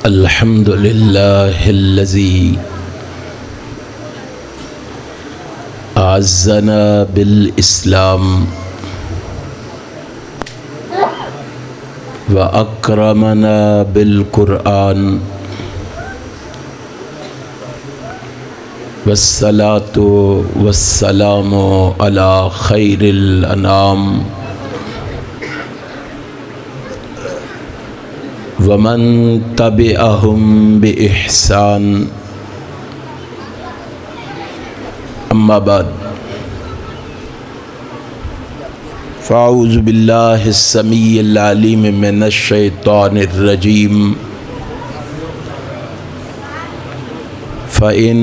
الحمد للہ الذی اعزنا بالاسلام واکرمنا بالقرآن والصلاة والسلام علی خیر الانام ومن تبعهم بإحسان اما بعد فاعوذ باللہ السمیع العلیم من الشیطان الرجیم فَإِنْ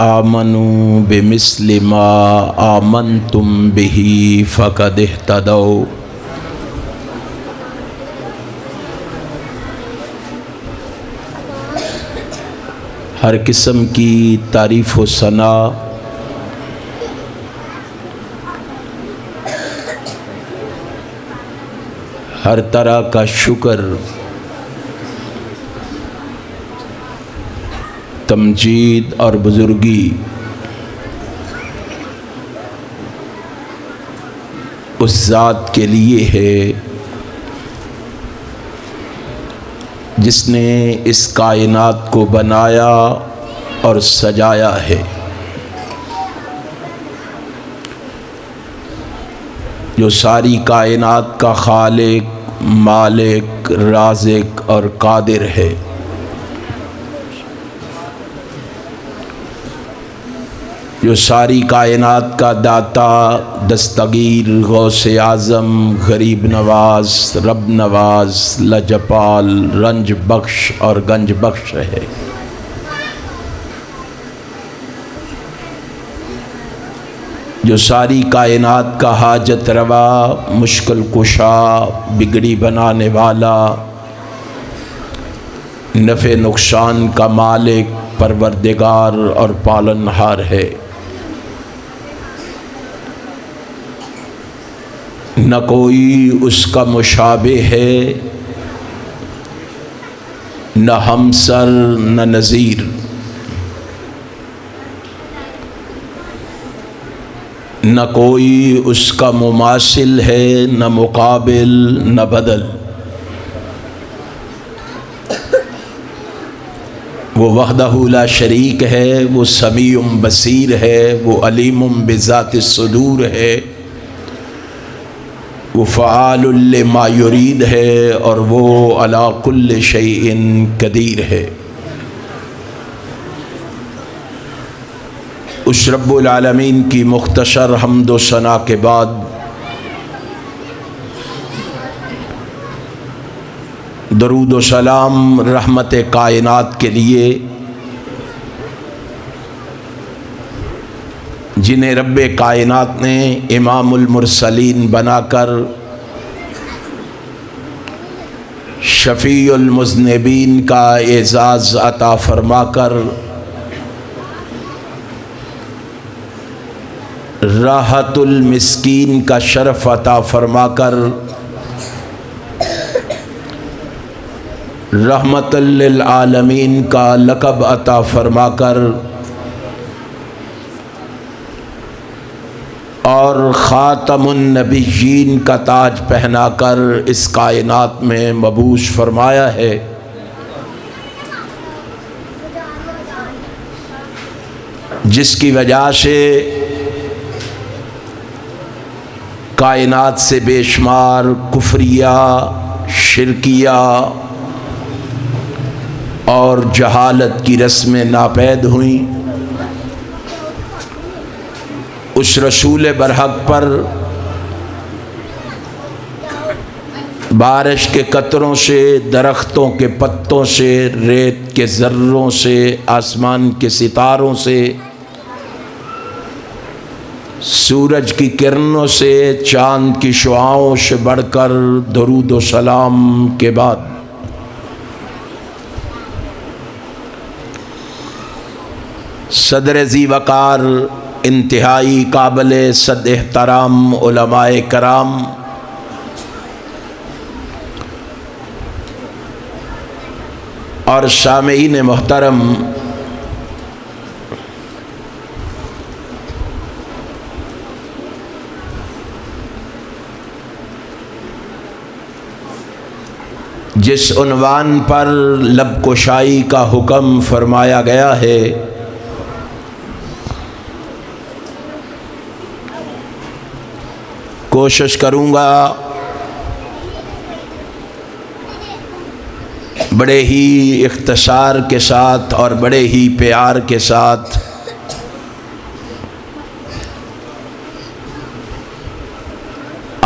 آمَنُوا بِمِثْلِ مَا آمَنْتُمْ بِهِ فَقَدِ اهْتَدَوْا۔ ہر قسم کی تعریف و ثنا ہر طرح کا شکر تمجید اور بزرگی اس ذات کے لیے ہے جس نے اس کائنات کو بنایا اور سجایا ہے، جو ساری کائنات کا خالق، مالک، رازق اور قادر ہے، جو ساری کائنات کا داتا، دستگیر، غوث اعظم، غریب نواز، رب نواز، لجپال، رنج بخش اور گنج بخش ہے، جو ساری کائنات کا حاجت روا، مشکل کشا، بگڑی بنانے والا، نفع نقصان کا مالک، پروردگار اور پالنہار ہے۔ نہ کوئی اس کا مشابہ ہے، نہ ہمسر نہ نظیر، نہ کوئی اس کا مماثل ہے، نہ مقابل نہ بدل۔ وہ وحدہ لا شریک ہے، وہ سمیع بصیر ہے، وہ علیم بذات الصدور ہے، وہ فعال لما یرید ہے، اور وہ علی کل شیء قدیر ہے۔ اس رب العالمین کی مختصر حمد و ثنا کے بعد درود و سلام رحمت کائنات کے لیے، جنہیں رب کائنات نے امام المرسلین بنا کر شفیع المذنبین کا اعزاز عطا فرما کر راحت المسکین کا شرف عطا فرما کر رحمت للعالمین کا لقب عطا فرما کر اور خاتم النبیین کا تاج پہنا کر اس کائنات میں مبعوث فرمایا ہے، جس کی وجہ سے کائنات سے بے شمار کفریہ، شرکیہ اور جہالت کی رسمیں ناپید ہوئیں۔ اس رسول برحق پر بارش کے قطروں سے، درختوں کے پتوں سے، ریت کے ذروں سے، آسمان کے ستاروں سے، سورج کی کرنوں سے، چاند کی شعاؤں سے بڑھ کر درود و سلام کے بعد صدر ذی وقار، انتہائی قابل صد احترام علماء کرام، اور سامعین محترم، جس عنوان پر لب کشائی کا حکم فرمایا گیا ہے، کوشش کروں گا بڑے ہی اختصار کے ساتھ اور بڑے ہی پیار کے ساتھ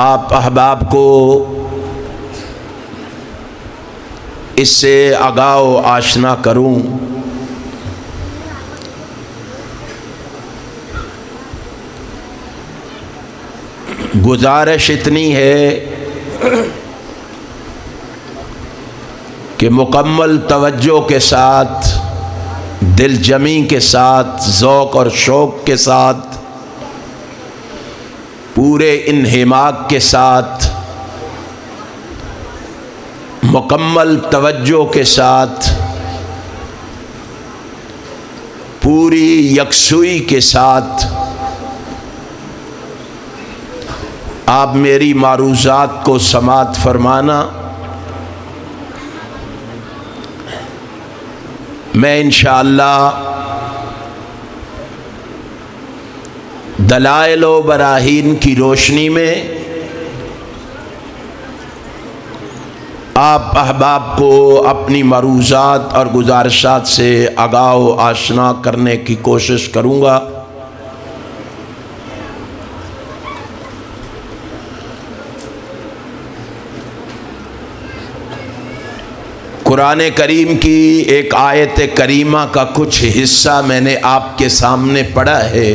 آپ احباب کو اس سے آگاہ و آشنا کروں۔ گزارش اتنی ہے کہ مکمل توجہ کے ساتھ، دل جمی کے ساتھ، ذوق اور شوق کے ساتھ، پورے انہماک کے ساتھ، مکمل توجہ کے ساتھ، پوری یکسوئی کے ساتھ آپ میری معروضات کو سماعت فرمانا۔ میں انشاءاللہ دلائل و براہین کی روشنی میں آپ احباب کو اپنی معروضات اور گزارشات سے آگاہ و آشنا کرنے کی کوشش کروں گا۔ قرآن کریم کی ایک آیت کریمہ کا کچھ حصہ میں نے آپ کے سامنے پڑھا ہے۔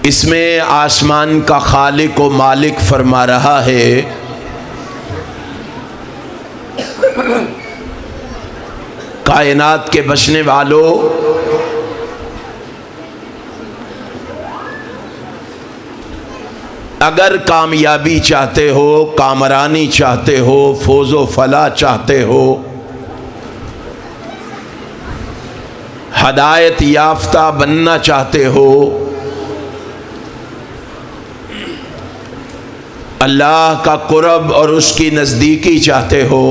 اس میں آسمان کا خالق و مالک فرما رہا ہے، کائنات کے بسنے والوں، اگر کامیابی چاہتے ہو، کامرانی چاہتے ہو، فوز و فلاح چاہتے ہو، ہدایت یافتہ بننا چاہتے ہو، اللہ کا قرب اور اس کی نزدیکی چاہتے ہو،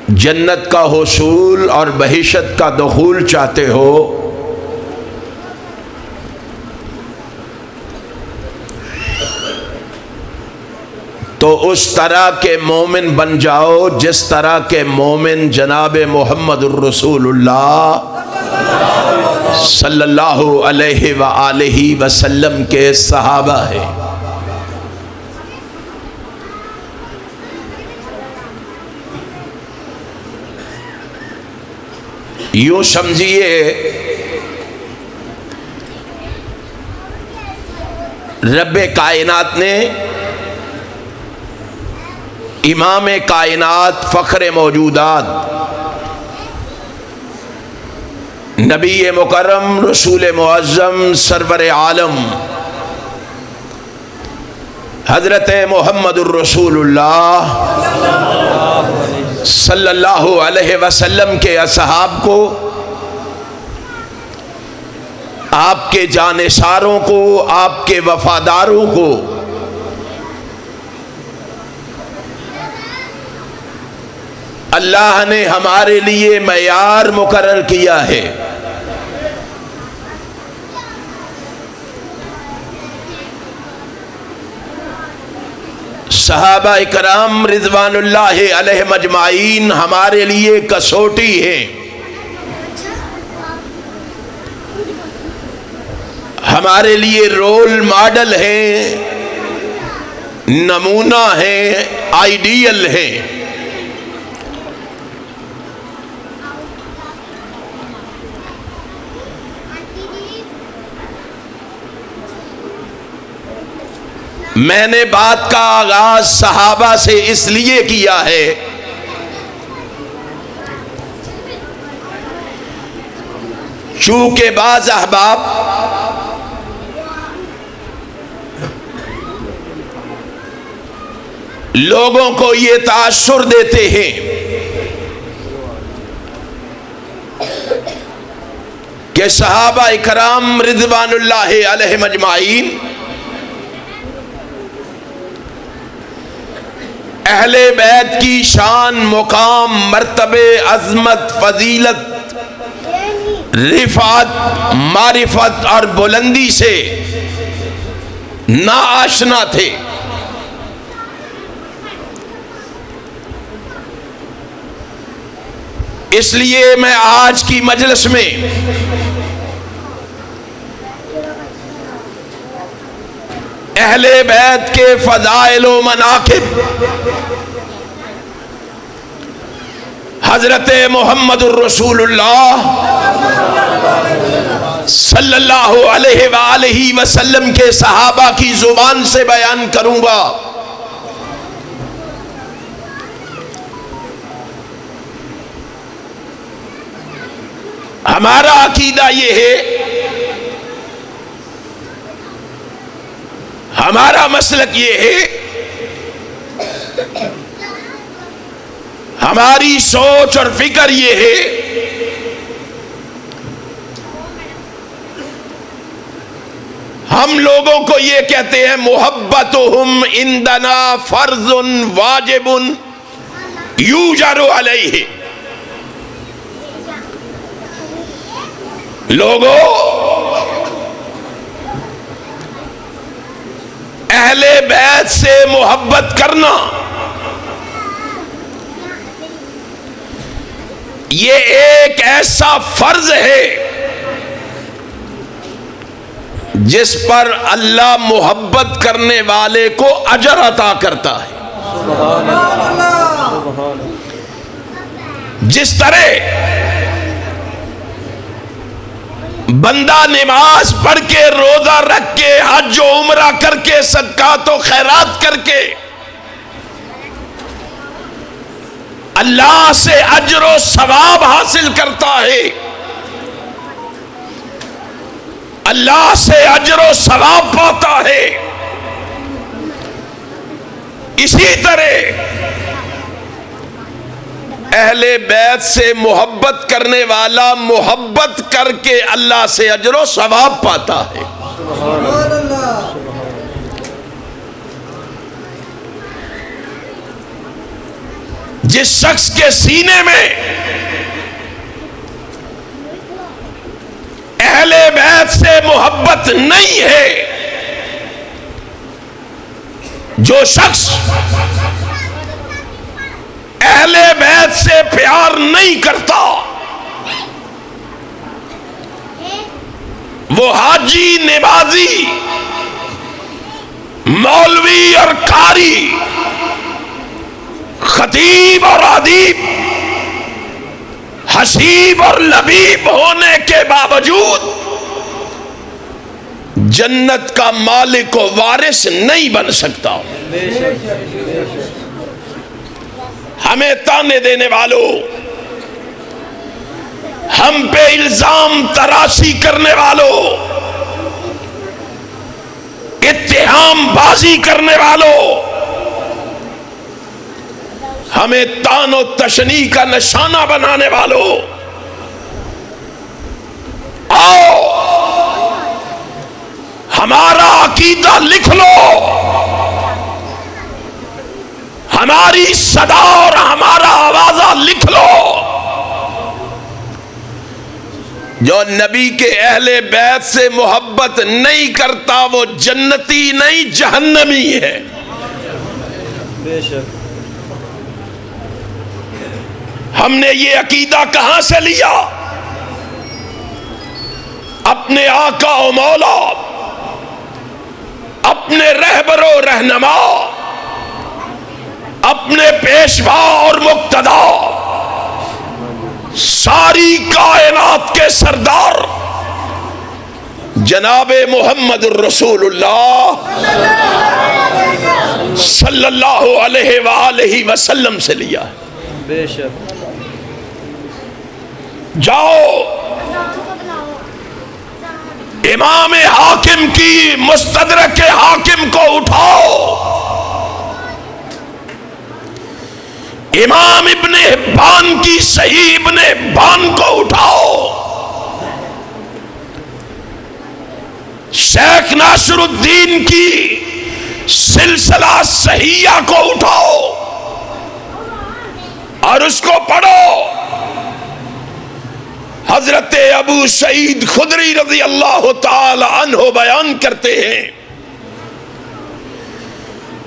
جنت کا حصول اور بہشت کا دخول چاہتے ہو، تو اس طرح کے مومن بن جاؤ جس طرح کے مومن جناب محمد الرسول اللہ صلی اللہ علیہ وآلہ وسلم کے صحابہ ہیں۔ یوں سمجھیے رب کائنات نے امام کائنات، فخر موجودات، نبی مکرم، رسول معظم، سرور عالم حضرت محمد الرسول اللہ صلی اللہ علیہ وسلم کے اصحاب کو، آپ کے جانثاروں کو، آپ کے وفاداروں کو اللہ نے ہمارے لیے معیار مقرر کیا ہے۔ صحابہ اکرام رضوان اللہ علیہم اجمعین ہمارے لیے کسوٹی ہیں، ہمارے لیے رول ماڈل ہیں، نمونہ ہیں، آئیڈیل ہیں۔ میں نے بات کا آغاز صحابہ سے اس لیے کیا ہے چونکہ بعض احباب لوگوں کو یہ تاثر دیتے ہیں کہ صحابہ اکرام رضوان اللہ علیہم اجمعین اہل بیت کی شان، مقام، مرتبے، عظمت، فضیلت، رفعت، معرفت اور بلندی سے ناآشنا تھے۔ اس لیے میں آج کی مجلس میں اہل بیت کے فضائل و مناقب، حضرت محمد الرسول اللہ صلی اللہ علیہ وآلہ وسلم کے صحابہ کی زبان سے بیان کروں گا۔ ہمارا عقیدہ یہ ہے، ہمارا مسلک یہ ہے، ہماری سوچ اور فکر یہ ہے ہم لوگوں کو یہ کہتے ہیں محبتہم عندنا فرض واجب یوجر علیہ۔ لوگوں، اہل بیت سے محبت کرنا یہ ایک ایسا فرض ہے جس پر اللہ محبت کرنے والے کو اجر عطا کرتا ہے۔ جس طرح بندہ نماز پڑھ کے، روزہ رکھ کے، حج و عمرہ کر کے، صدقات و خیرات کر کے اللہ سے اجر و ثواب حاصل کرتا ہے، اللہ سے اجر و ثواب پاتا ہے، اسی طرح اہل بیت سے محبت کرنے والا محبت کر کے اللہ سے اجر و ثواب پاتا ہے۔ جس شخص کے سینے میں اہل بیت سے محبت نہیں ہے، جو شخص اہل بیت سے پیار نہیں کرتا، وہ حاجی، نمازی، مولوی اور قاری، خطیب اور ادیب، حسیب اور لبیب ہونے کے باوجود جنت کا مالک و وارث نہیں بن سکتا۔ ہمیں تانے دینے والوں، ہم پہ الزام تراشی کرنے والوں، اتہام بازی کرنے والوں، ہمیں تان و تشنیع کا نشانہ بنانے والوں، آؤ ہمارا عقیدہ لکھ لو، ہماری صدا اور ہمارا آوازہ لکھ لو۔ جو نبی کے اہل بیت سے محبت نہیں کرتا وہ جنتی نہیں جہنمی ہے۔ بے شک۔ ہم نے یہ عقیدہ کہاں سے لیا؟ اپنے آقا و مولا، اپنے رہبر و رہنما، اپنے پیشوا اور مقتدا، ساری کائنات کے سردار جناب محمد الرسول اللہ صلی اللہ علیہ وآلہ وسلم سے لیا ہے۔ بے شک۔ جاؤ امام حاکم کی مستدرک حاکم کو اٹھاؤ، امام ابن حبان کی صحیح ابن حبان کو اٹھاؤ، شیخ ناصر الدین کی سلسلہ صحیحہ کو اٹھاؤ اور اس کو پڑھو۔ حضرت ابو سعید خدری رضی اللہ تعالی عنہ بیان کرتے ہیں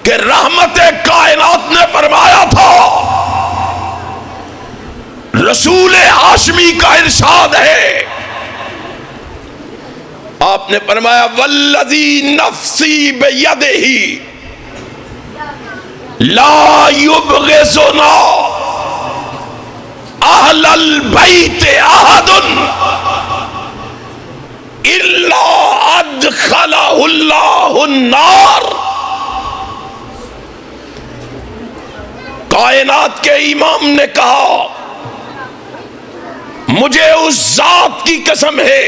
کہ رحمت کائنات نے فرمایا تھا، رسول ہاشمی کا ارشاد ہے، آپ نے فرمایا والذی نفسی بیدہ لا یبغضنا اہل البیت احد الا ادخلہ اللہ النار۔ کائنات کے امام نے کہا مجھے اس ذات کی قسم ہے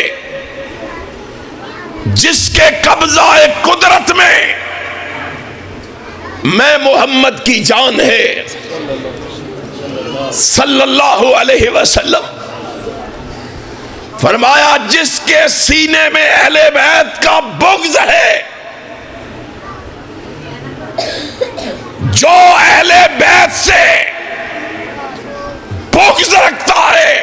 جس کے قبضہ قدرت میں محمد کی جان ہے صلی اللہ علیہ وسلم، فرمایا جس کے سینے میں اہل بیت کا بغض ہے، جو اہل بیت سے بغض رکھتا ہے،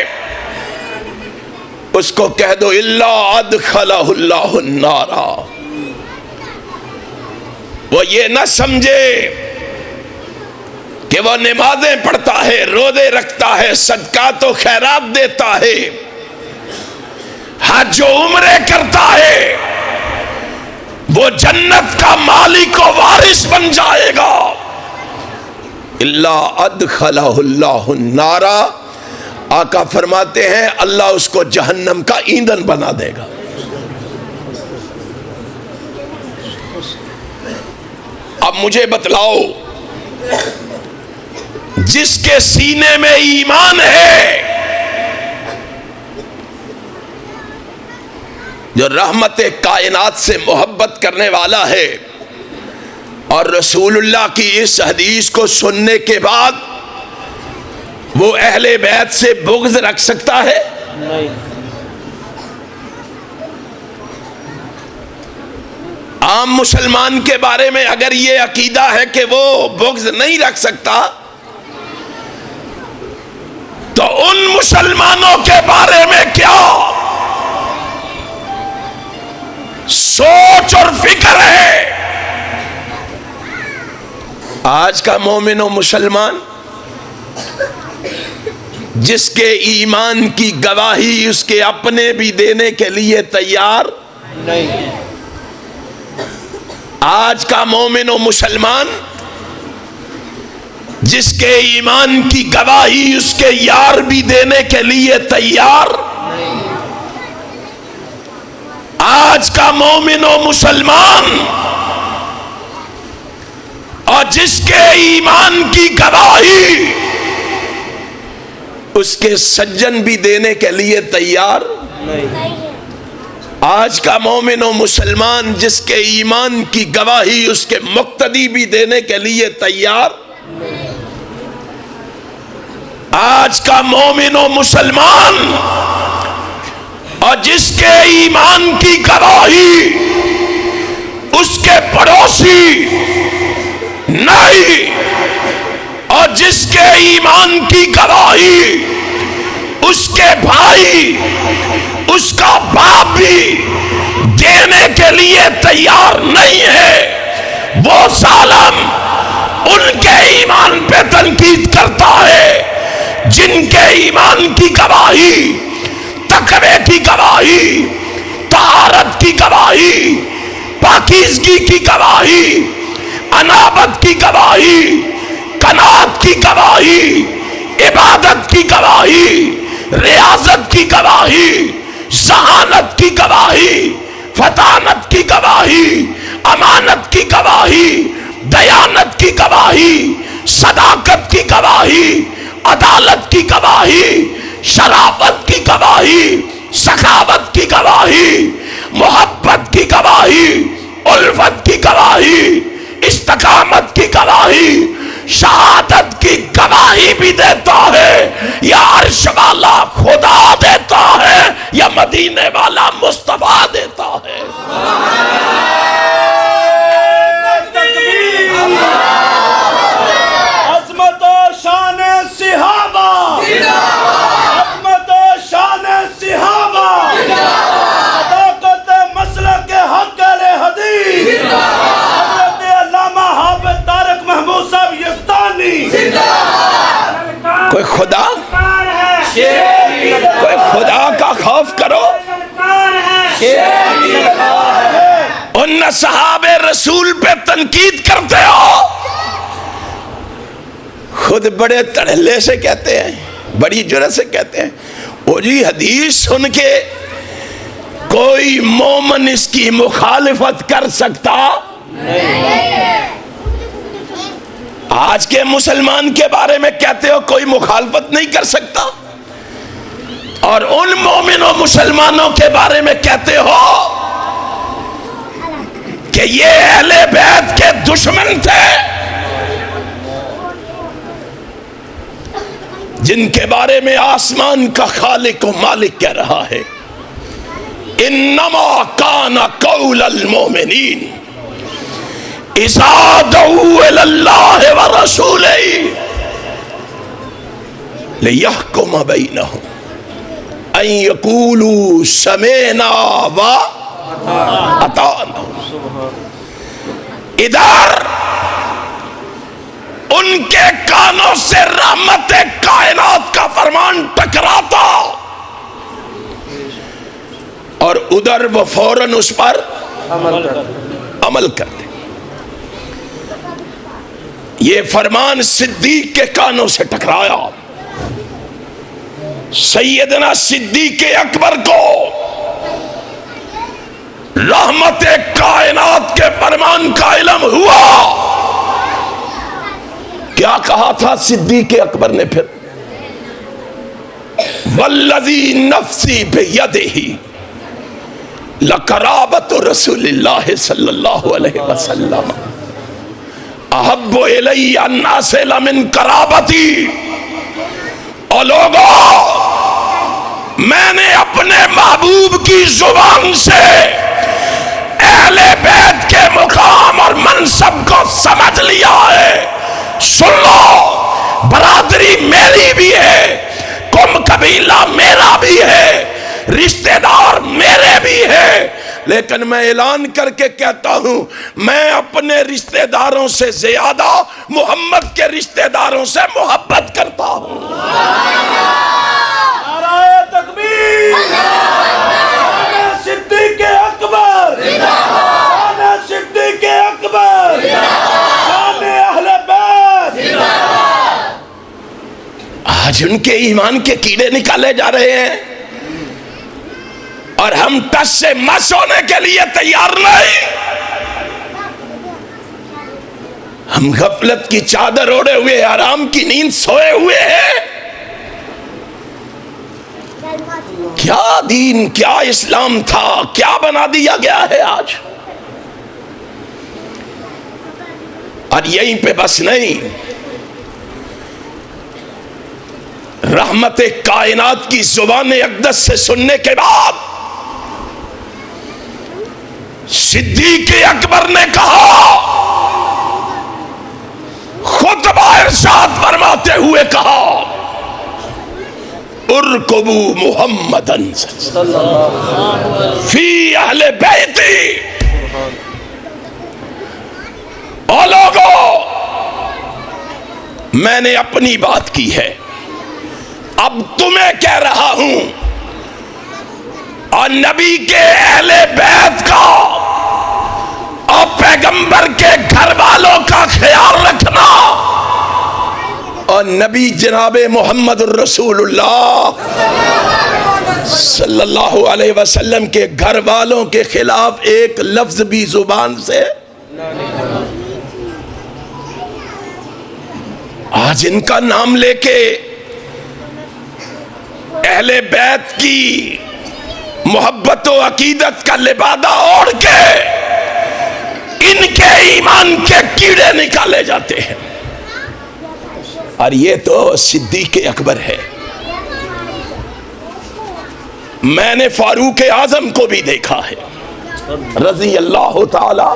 اس کو کہہ دو الا ادخلہ اللہ النار۔ وہ یہ نہ سمجھے کہ وہ نمازیں پڑھتا ہے، روزے رکھتا ہے، صدقات و خیرات دیتا ہے، حج و عمرے کرتا ہے، وہ جنت کا مالک و وارث بن جائے گا، الا ادخلہ اللہ النار۔ آقا فرماتے ہیں اللہ اس کو جہنم کا ایندھن بنا دے گا۔ اب مجھے بتلاؤ، جس کے سینے میں ایمان ہے، جو رحمت کائنات سے محبت کرنے والا ہے، اور رسول اللہ کی اس حدیث کو سننے کے بعد وہ اہل بیت سے بغض رکھ سکتا ہے؟ نہیں۔ عام مسلمان کے بارے میں اگر یہ عقیدہ ہے کہ وہ بغض نہیں رکھ سکتا، تو ان مسلمانوں کے بارے میں کیا سوچ اور فکر ہے؟ آج کا مومن و مسلمان جس کے ایمان کی گواہی اس کے اپنے بھی دینے کے لیے تیار نہیں۔ آج کا مومن و مسلمان جس کے ایمان کی گواہی اس کے یار بھی دینے کے لیے تیار، آج کا مومن و مسلمان اور جس کے ایمان کی گواہی اس کے سجن بھی دینے کے لیے تیار نہیں۔ آج کا مومن و مسلمان جس کے ایمان کی گواہی اس کے مقتدی بھی دینے کے لیے تیار، آج کا مومن و مسلمان اور جس کے ایمان کی گواہی اس کے پڑوسی نہیں، اور جس کے ایمان کی گواہی اس کے بھائی اس کا باپ بھی دینے کے لیے تیار نہیں ہے، وہ ظالم ان کے ایمان پہ تنقید کرتا ہے جن کے ایمان کی گواہی تقوی کی گواہی، طہارت کی گواہی، پاکیزگی کی گواہی، انابت کی گواہی، قناعت کی گواہی، عبادت کی گواہی، ریاضت کی گواہی، ذہانت کی گواہی، فطانت کی گواہی، امانت کی گواہی، دیانت کی گواہی، صداقت کی گواہی، عدالت کی گواہی، شرافت کی گواہی، سخاوت کی گواہی، محبت کی گواہی، الفت کی گواہی، استقامت کی گواہی، شہادت کی گواہی بھی دیتا ہے، یا عرش والا خدا دیتا ہے، یا مدینے والا مصطفیٰ دیتا ہے۔ عظمت و شان صحابہ، عظمت و شان صحابہ، صداقت مسلک حق حدیث، حضرت علامہ حافظ طارق محمود صاحب یزدانی۔ کوئی خدا کا خوف کرو۔ ان صحابہ رسول پہ تنقید کرتے ہو، خود بڑے تڑلے سے کہتے ہیں، بڑی جرأت سے کہتے ہیں او جی حدیث سن کے کوئی مومن اس کی مخالفت کر سکتا نہیں۔ آج کے مسلمان کے بارے میں کہتے ہو کوئی مخالفت نہیں کر سکتا، اور ان مومن و مسلمانوں کے بارے میں کہتے ہو کہ یہ اہل بیت کے دشمن تھے، جن کے بارے میں آسمان کا خالق و مالک کہہ رہا ہے انما کان قول المؤمنین اذا دعوا الی اللہ ورسولہ لیحکم بینہم ان یقولوا سمعنا واطعنا۔ ادھر ان کے کانوں سے رحمت کائنات کا فرمان ٹکراتا، اور ادھر وہ فوراً اس پر عمل کرتے۔ یہ فرمان صدیق کے کانوں سے ٹکرایا، سیدنا صدیق اکبر کو رحمت کائنات کے فرمان کا علم ہوا۔ کیا کہا تھا صدیق اکبر نے پھر؟ والذی نفسی بیدہ لقرابت رسول اللہ صلی اللہ علیہ وسلم احب الی الناس لمن قرابتی۔ اور لوگوں، میں نے اپنے محبوب کی زبان سے اہل بیت کے مقام اور منصب کو سمجھ لیا ہے۔ سن لو، برادری میری بھی ہے، قوم قبیلہ میرا بھی ہے، رشتہ دار میرے بھی ہے، لیکن میں اعلان کر کے کہتا ہوں میں اپنے رشتہ داروں سے زیادہ محمد کے رشتہ داروں سے محبت کرتا ہوں۔ نعرہ تکبیر، صدیق اکبر، صدیق اکبر، شان اہل بیت۔ آج ان کے ایمان کے کیڑے نکالے جا رہے ہیں، اور ہم ٹس سے مس ہونے کے لیے تیار نہیں۔ ہم غفلت کی چادر اوڑے ہوئے، آرام کی نیند سوئے ہوئے ہیں۔ کیا دین، کیا اسلام تھا، کیا بنا دیا گیا ہے آج۔ اور یہیں پہ بس نہیں، رحمت کائنات کی زبان اقدس سے سننے کے بعد صدیق اکبر نے کہا، خطبہ ارشاد فرماتے ہوئے کہا، ارکبوا محمدن فی اہل بیتی۔ او لوگو، میں نے اپنی بات کی ہے، اب تمہیں کہہ رہا ہوں، اور نبی کے اہل بیت کا اور پیغمبر کے گھر والوں کا خیال رکھنا، اور نبی جناب محمد الرسول اللہ صلی اللہ علیہ وسلم کے گھر والوں کے خلاف ایک لفظ بھی زبان سے۔ آج ان کا نام لے کے اہل بیت کی محبت و عقیدت کا لبادہ اوڑھ کے ان کے ایمان کے کیڑے نکالے جاتے ہیں۔ اور یہ تو صدیق اکبر ہے. میں نے فاروق اعظم کو بھی دیکھا ہے رضی اللہ تعالی.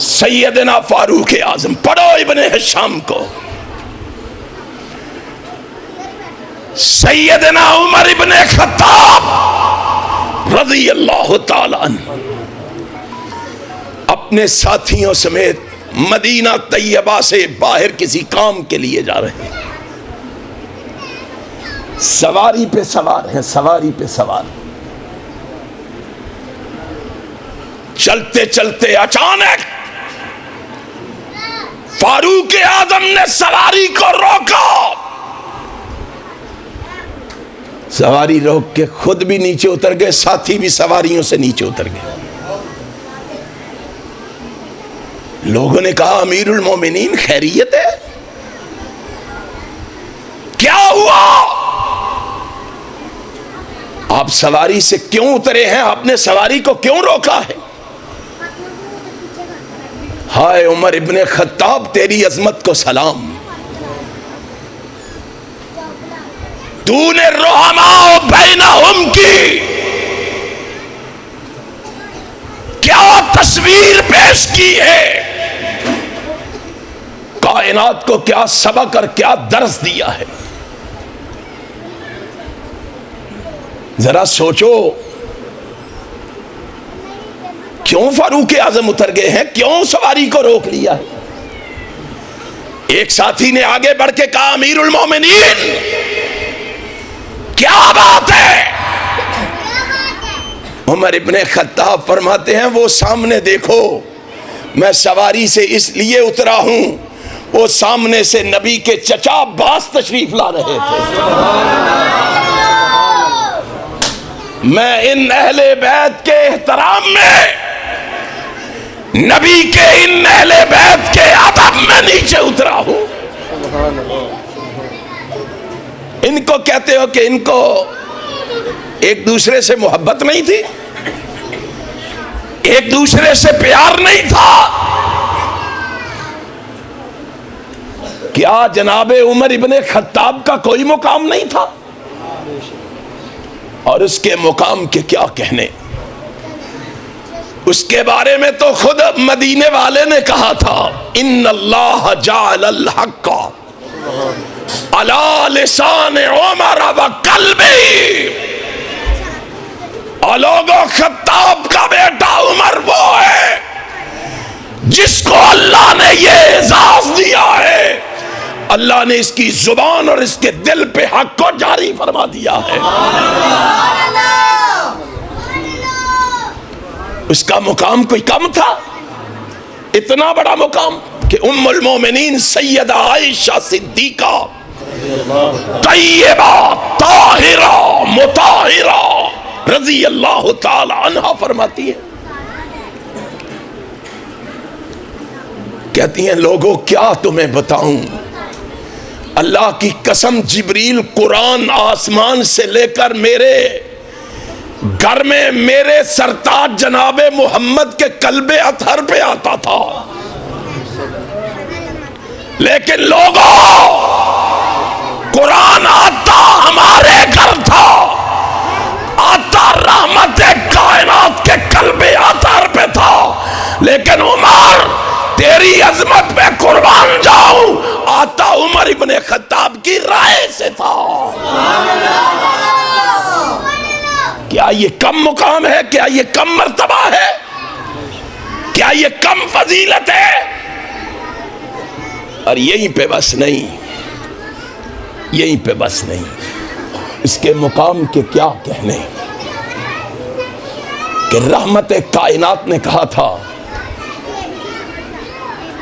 سیدنا فاروق اعظم پڑھو ابن ہشام کو. سیدنا عمر ابن خطاب رضی اللہ تعالی عنہ اپنے ساتھیوں سمیت مدینہ طیبہ سے باہر کسی کام کے لیے جا رہے ہیں. سواری پہ سوار ہیں, سواری پہ سوار. چلتے چلتے اچانک فاروق اعظم نے سواری کو روکا. سواری روک کے خود بھی نیچے اتر گئے, ساتھی بھی سواریوں سے نیچے اتر گئے. لوگوں نے کہا امیر المومنین خیریت ہے, کیا ہوا؟ آپ سواری سے کیوں اترے ہیں؟ آپ نے سواری کو کیوں روکا ہے؟ ہائے عمر ابن خطاب, تیری عظمت کو سلام. تو نے رحماء بینہم کی کیا تصویر پیش کی ہے, کائنات کو کیا سبق اور کیا درس دیا ہے. ذرا سوچو, کیوں فاروق اعظم اتر گئے ہیں, کیوں سواری کو روک لیا ہے؟ ایک ساتھی نے آگے بڑھ کے کہا امیر المومنین کیا بات ہے؟ عمر ابن خطاب فرماتے ہیں وہ سامنے دیکھو, میں سواری سے اس لیے اترا ہوں, وہ سامنے سے نبی کے چچا عباس تشریف لا رہے تھے. میں ان اہل بیت کے احترام میں, نبی کے ان اہل بیت کے ادب میں نیچے اترا ہوں. ان کو کہتے ہو کہ ان کو ایک دوسرے سے محبت نہیں تھی, ایک دوسرے سے پیار نہیں تھا؟ کیا جناب عمر ابن خطاب کا کوئی مقام نہیں تھا؟ اور اس کے مقام کے کیا کہنے, اس کے بارے میں تو خود مدینے والے نے کہا تھا ان اللہ جعل الحق علی لسان عمر و قلبی. اور لوگوں, خطاب کا بیٹا عمر وہ ہے جس کو اللہ نے یہ اعزاز دیا ہے, اللہ نے اس کی زبان اور اس کے دل پہ حق کو جاری فرما دیا ہے. اس کا مقام کوئی کم تھا؟ اتنا بڑا مقام کہ ام المومنین سیدہ عائشہ صدیقہ طیبہ طاہرہ مطہرہ رضی اللہ تعالی عنہا فرماتی ہے, کہتی ہیں لوگوں کیا تمہیں بتاؤں, اللہ کی قسم جبریل قرآن آسمان سے لے کر میرے گھر میں میرے سرتاج جناب محمد کے قلب اطہر پہ آتا تھا, لیکن لوگوں قرآن آتا ہمارے گھر تھا, آتا رحمت کائنات کے قلب اطہر پہ تھا, لیکن عمر تیری عظمت پہ قربان جاؤں, آتا عمر ابن خطاب کی رائے سے تھا. کیا یہ کم مقام ہے؟ کیا یہ کم مرتبہ ہے؟ کیا یہ کم فضیلت ہے؟ اور یہیں پہ بس نہیں, یہیں پہ بس نہیں, اس کے مقام کے کیا کہنے کہ رحمت کائنات نے کہا تھا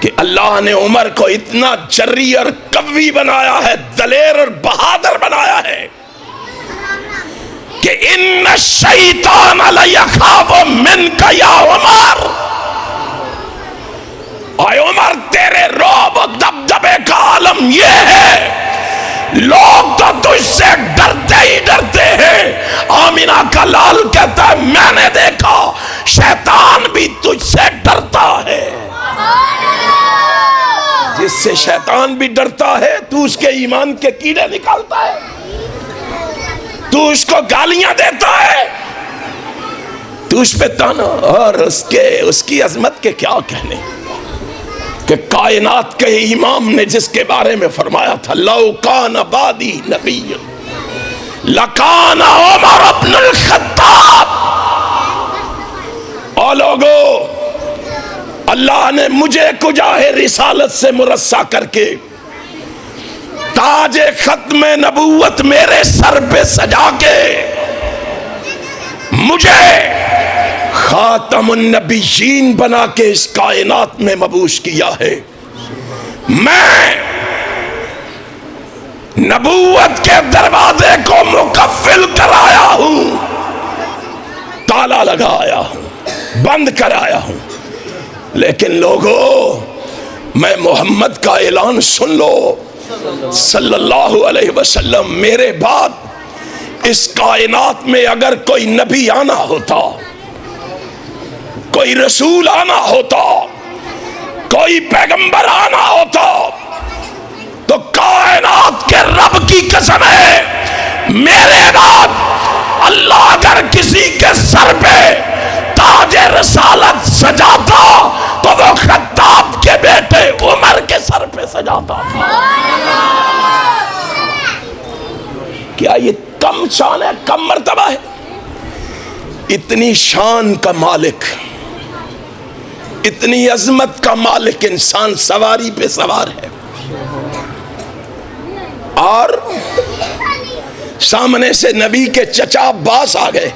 کہ اللہ نے عمر کو اتنا جری اور قوی بنایا ہے, دلیر اور بہادر بنایا ہے کہ ان الشیطان لیخاف منک یا عمر. اے عمر تیرے رعب و دبدبے کا عالم یہ ہے, لوگ تو تجھ سے ڈرتے ہی ڈرتے ہیں. آمینہ کا لال کہتا ہے میں نے دیکھا شیطان بھی تجھ سے ڈرتا ہے. جس سے شیطان بھی ڈرتا ہے تو اس کے ایمان کے کیڑے نکالتا ہے، تو اس کو گالیاں دیتا ہے، تو اس پہ تانا، اور اس کی عظمت کے کیا کہنے کہ کائنات کے امام نے جس کے بارے میں فرمایا تھا لو کان بعدی نبی لکان عمر بن الخطاب، اور لوگو اللہ نے مجھے کجاہ رسالت سے مرصع کر کے تاج ختم نبوت میرے سر پہ سجا کے مجھے خاتم النبیین بنا کے اس کائنات میں مبعوث کیا ہے۔ میں نبوت کے دروازے کو مقفل کرایا ہوں، تالا لگایا ہوں، بند کرایا ہوں، لیکن لوگو میں محمد کا اعلان سن لو صلی اللہ علیہ وسلم، میرے بعد اس کائنات میں اگر کوئی نبی آنا ہوتا، کوئی رسول آنا ہوتا، کوئی پیغمبر آنا ہوتا، تو کائنات کے رب کی قسم ہے میرے بعد اللہ اگر کسی کے سر پہ تاج رسالت سجاتا تو وہ خطاب کے بیٹے عمر کے سر پہ سجاتا تھا۔ کیا یہ کم شان ہے، کم مرتبہ ہے؟ اتنی شان کا مالک، اتنی عظمت کا مالک انسان سواری پہ سوار ہے، اور سامنے سے نبی کے چچا عباس آ گئے۔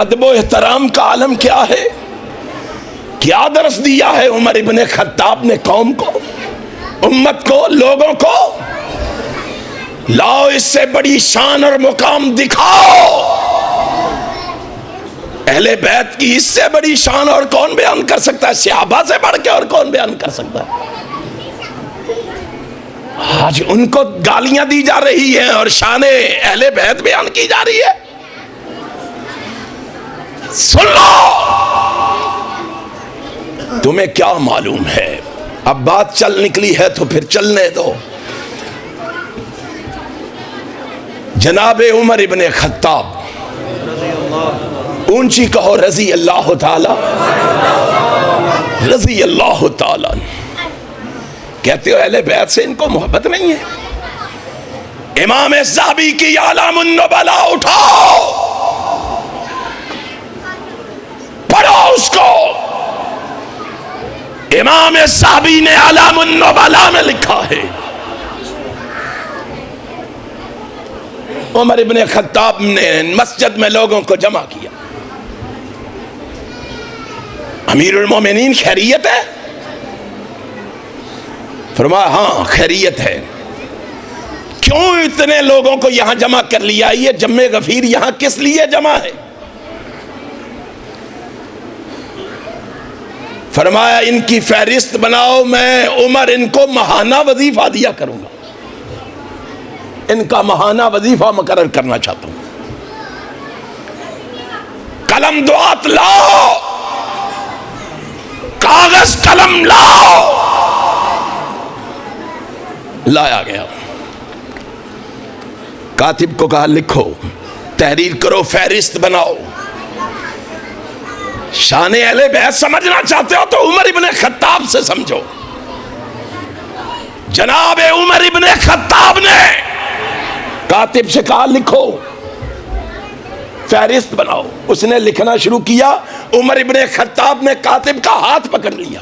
ادب و احترام کا عالم کیا ہے، کیا درس دیا ہے عمر ابن خطاب نے قوم کو، امت کو، لوگوں کو؟ لاؤ اس سے بڑی شان اور مقام دکھاؤ۔ اہل بیت کی اس سے بڑی شان اور کون بیان کر سکتا ہے؟ صحابہ سے بڑھ کے اور کون بیان کر سکتا ہے؟ آج ان کو گالیاں دی جا رہی ہیں اور شان اہل بیت بیان کی جا رہی ہے۔ سن لو، تمہیں کیا معلوم ہے؟ اب بات چل نکلی ہے تو پھر چلنے دو۔ جناب عمر ابن خطاب، اونچی کہو رضی اللہ تعالی، رضی اللہ تعالی۔ کہتے ہو اہل بیت سے ان کو محبت نہیں ہے؟ امام ذہبی کی اعلام النبلا اٹھاؤ، پڑھو اس کو۔ امام ذہبی نے اعلام النبلا میں لکھا ہے عمر ابن خطاب نے مسجد میں لوگوں کو جمع کیا۔ امیر المومنین خیریت ہے؟ فرمایا ہاں خیریت ہے۔ کیوں اتنے لوگوں کو یہاں جمع کر لیا؟ یہ جمع غفیر یہاں کس لیے جمع ہے؟ فرمایا ان کی فہرست بناؤ، میں عمر ان کو ماہانہ وظیفہ دیا کروں گا، ان کا ماہانہ وظیفہ مقرر کرنا چاہتا ہوں۔ قلم دعات لاؤ، کاغذ قلم لاؤ۔ لایا گیا، کاتب کو کہا لکھو، تحریر کرو، فہرست بناؤ۔ شان اہل بیت سمجھنا چاہتے ہو تو عمر ابن خطاب سے سمجھو۔ جناب عمر ابن خطاب نے کاتب سے کہا لکھو، فہرست بناؤ۔ اس نے لکھنا شروع کیا، عمر ابن خطاب نے کاتب کا ہاتھ پکڑ لیا۔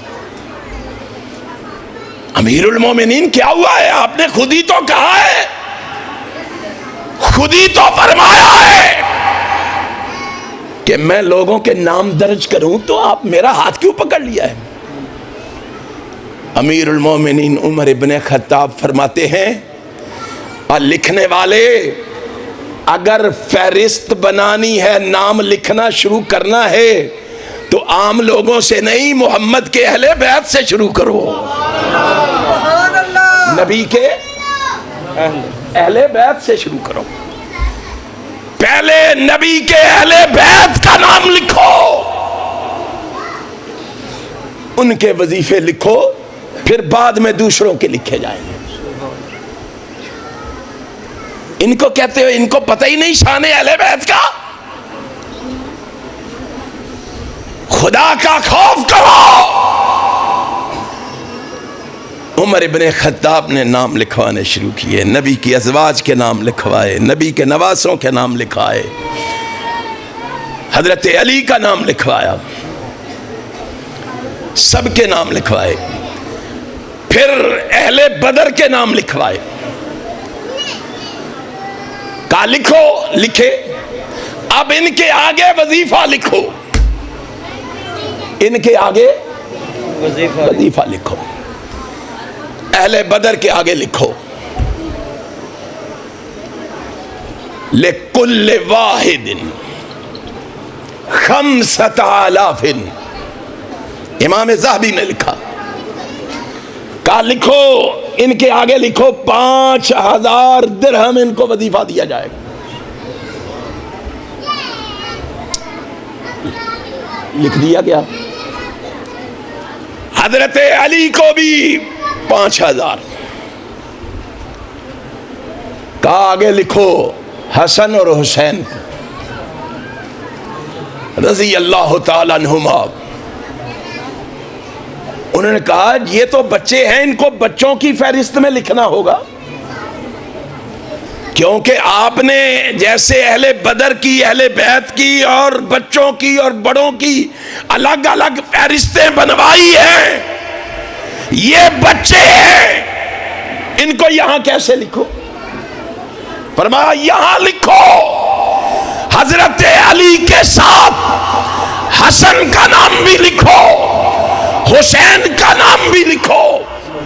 امیر المومنین کیا ہوا ہے؟ آپ نے خود ہی تو کہا ہے، خود ہی تو فرمایا ہے کہ میں لوگوں کے نام درج کروں، تو آپ میرا ہاتھ کیوں پکڑ لیا ہے؟ امیر المومنین عمر ابن خطاب فرماتے ہیں، اور لکھنے والے اگر فہرست بنانی ہے، نام لکھنا شروع کرنا ہے تو عام لوگوں سے نہیں، محمد کے اہل بیت سے شروع کرو، نبی کے اہل بیت سے شروع کرو۔ پہلے نبی کے اہل بیت کا نام لکھو، ان کے وظیفے لکھو، پھر بعد میں دوسروں کے لکھے جائیں گے. ان کو کہتے ہو ان کو پتہ ہی نہیں شان اہل بیت کا. خدا کا خوف کرو. عمر ابن خطاب نے نام لکھوانے شروع کیے, نبی کی ازواج کے نام لکھوائے, نبی کے نواسوں کے نام لکھوائے, حضرت علی کا نام لکھوایا, سب کے نام لکھوائے, پھر اہل بدر کے نام لکھوائے. کہا لکھو, لکھے. اب ان کے آگے وظیفہ لکھو, ان کے آگے وظیفہ لکھو. اہل بدر کے آگے لکھو لِكُلِّ وَاحِدٍ 5,000. امام ذہبی نے لکھا, کہا لکھو ان کے آگے لکھو 5,000 درہم ان کو وظیفہ دیا جائے گا. لکھ دیا گیا. حضرت علی کو بھی 5,000. کہا آگے لکھو حسن اور حسین رضی اللہ تعالیٰ عنہما. انہوں نے کہا یہ تو بچے ہیں, ان کو بچوں کی فہرست میں لکھنا ہوگا, کیونکہ آپ نے جیسے اہل بدر کی, اہل بیت کی اور بچوں کی اور بڑوں کی الگ الگ فہرستیں بنوائی ہیں. یہ بچے ہیں, ان کو یہاں کیسے لکھو؟ فرمایا یہاں لکھو حضرت علی کے ساتھ حسن کا نام بھی لکھو, حسین کا نام بھی لکھو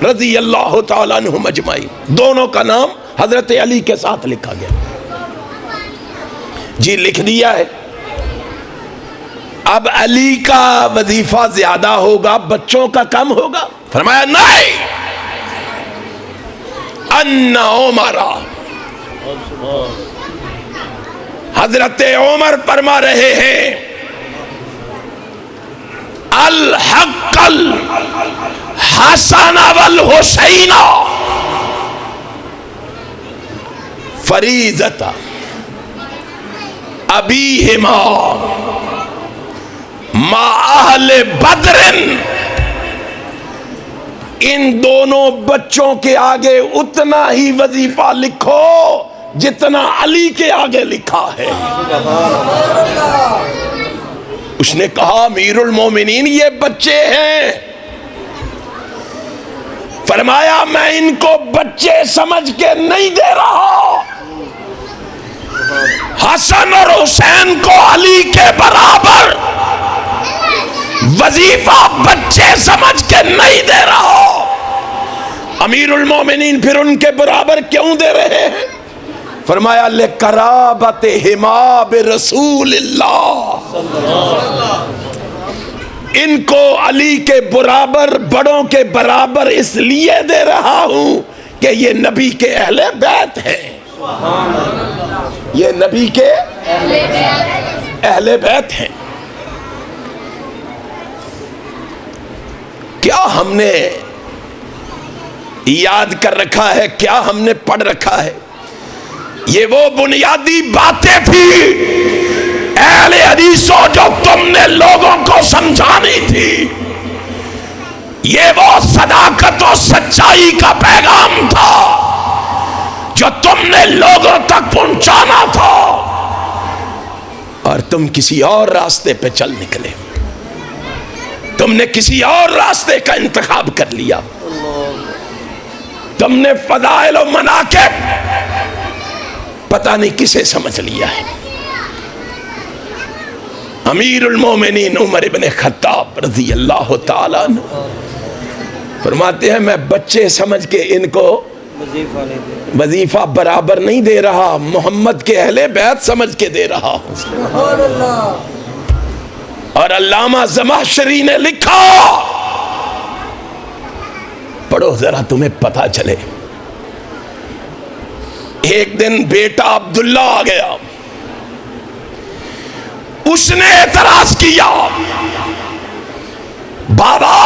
رضی اللہ تعالیٰ عنہم اجمعین. دونوں کا نام حضرت علی کے ساتھ لکھا گیا. جی لکھ دیا ہے. اب علی کا وظیفہ زیادہ ہوگا, بچوں کا کم ہوگا؟ فرمایا نہیں, ان عمر, حضرت عمر فرما رہے ہیں الحق الحسن والحسین فریضۃ ابیہما مع اہل بدر. ان دونوں بچوں کے آگے اتنا ہی وظیفہ لکھو جتنا علی کے آگے لکھا ہے. اس نے کہا امیر المومنین یہ بچے ہیں. فرمایا میں ان کو بچے سمجھ کے نہیں دے رہا, حسن اور حسین کو علی کے برابر وظیفہ بچے سمجھ کے نہیں دے رہا. امیر المومنین پھر ان کے برابر کیوں دے رہے ہیں؟ فرمایا لِقَرَابَتِهِمَا بِرَسُولِ اللَّهِ. ان کو علی کے برابر, بڑوں کے برابر اس لیے دے رہا ہوں کہ یہ نبی کے اہل بیت ہیں, یہ نبی کے اہل بیت ہیں. کیا ہم نے یاد کر رکھا ہے, کیا ہم نے پڑھ رکھا ہے؟ یہ وہ بنیادی باتیں تھی اہل حدیثوں جو تم نے لوگوں کو سمجھانی تھی. یہ وہ صداقت و سچائی کا پیغام تھا جو تم نے لوگوں تک پہنچانا تھا, اور تم کسی اور راستے پہ چل نکلے. تم نے کسی اور راستے کا انتخاب کر لیا. تم نے فضائل و مناقب پتہ نہیں کسے سمجھ لیا ہے. امیر المومنین عمر ابن خطاب رضی اللہ تعالیٰ عنہ فرماتے ہیں میں بچے سمجھ کے ان کو وظیفہ برابر نہیں دے رہا, محمد کے اہل بیت سمجھ کے دے رہا ہوں. اور علامہ زمخشری نے لکھا, پڑھو ذرا تمہیں پتا چلے. ایک دن بیٹا عبداللہ آ گیا, اس نے اعتراض کیا بابا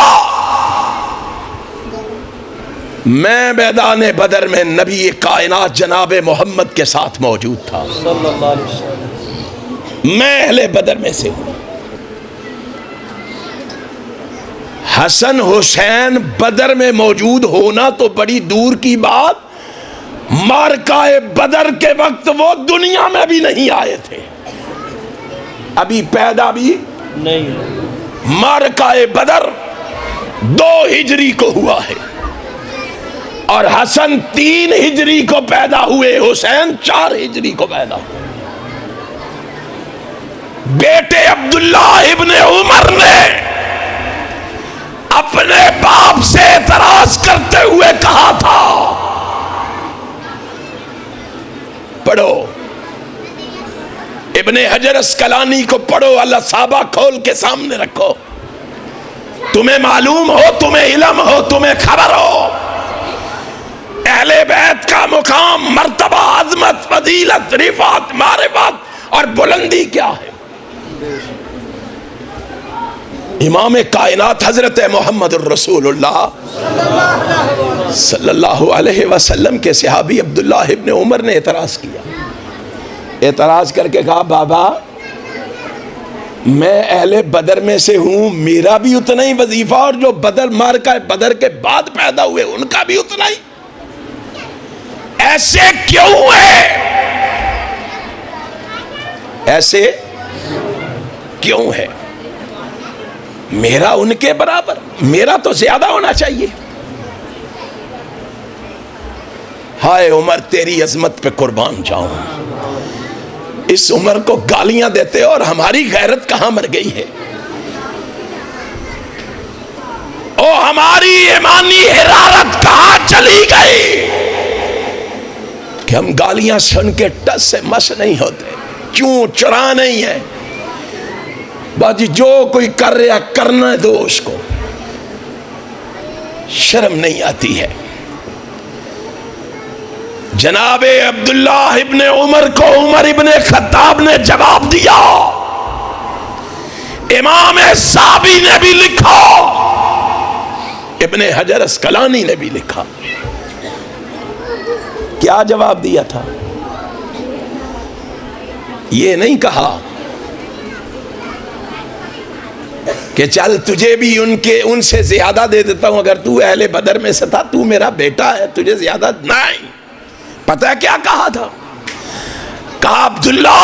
میں میدان بدر میں نبی کائنات جناب محمد کے ساتھ موجود تھا صلی اللہ علیہ وسلم. میں اہل بدر میں سے ہوں. حسن حسین بدر میں موجود ہونا تو بڑی دور کی بات، معرکہ بدر کے وقت وہ دنیا میں بھی نہیں آئے تھے، ابھی پیدا بھی نہیں. معرکہ بدر 2 ہجری کو ہوا ہے اور حسن 3 ہجری کو پیدا ہوئے، حسین 4 ہجری کو پیدا ہوئے. بیٹے عبداللہ ابن عمر نے اپنے باپ سے اعتراض کرتے ہوئے کہا تھا، پڑھو ابن حجر اسقلانی کو پڑھو، اللہ صحابہ کھول کے سامنے رکھو، تمہیں معلوم ہو، تمہیں علم ہو، تمہیں خبر ہو اہل بیت کا مقام، مرتبہ، عظمت، فضیلت، رفعت، معرفت اور بلندی کیا ہے. امام کائنات حضرت محمد الرسول اللہ صلی اللہ علیہ وسلم کے صحابی عبداللہ ابن عمر نے اعتراض کیا. اعتراض کر کے کہا، بابا میں اہل بدر میں سے ہوں، میرا بھی اتنا ہی وظیفہ، اور جو بدر معرکہ بدر کے بعد پیدا ہوئے ان کا بھی اتنا ہی. ایسے کیوں ہے؟ ایسے کیوں ہے؟ میرا ان کے برابر، میرا تو زیادہ ہونا چاہیے. ہائے عمر تیری عظمت پہ قربان جاؤں، اس عمر کو گالیاں دیتے اور ہماری غیرت کہاں مر گئی ہے، او ہماری ایمانی حرارت کہاں چلی گئی کہ ہم گالیاں سن کے ٹس سے مس نہیں ہوتے. کیوں چرا نہیں ہے باجی، جو کوئی کر رہا کرنا دو اس کو، شرم نہیں آتی ہے. جناب عبداللہ ابن عمر کو عمر ابن خطاب نے جواب دیا. امام صحابی نے بھی لکھا، ابن حجر اسقلانی نے بھی لکھا. کیا جواب دیا تھا؟ یہ نہیں کہا کہ چل تجھے بھی ان سے زیادہ دے دیتا ہوں، اگر تو اہل بدر میں سے تھا، تو میرا بیٹا ہے، تجھے زیادہ نہیں. پتہ ہے کیا کہا تھا؟ کہا عبداللہ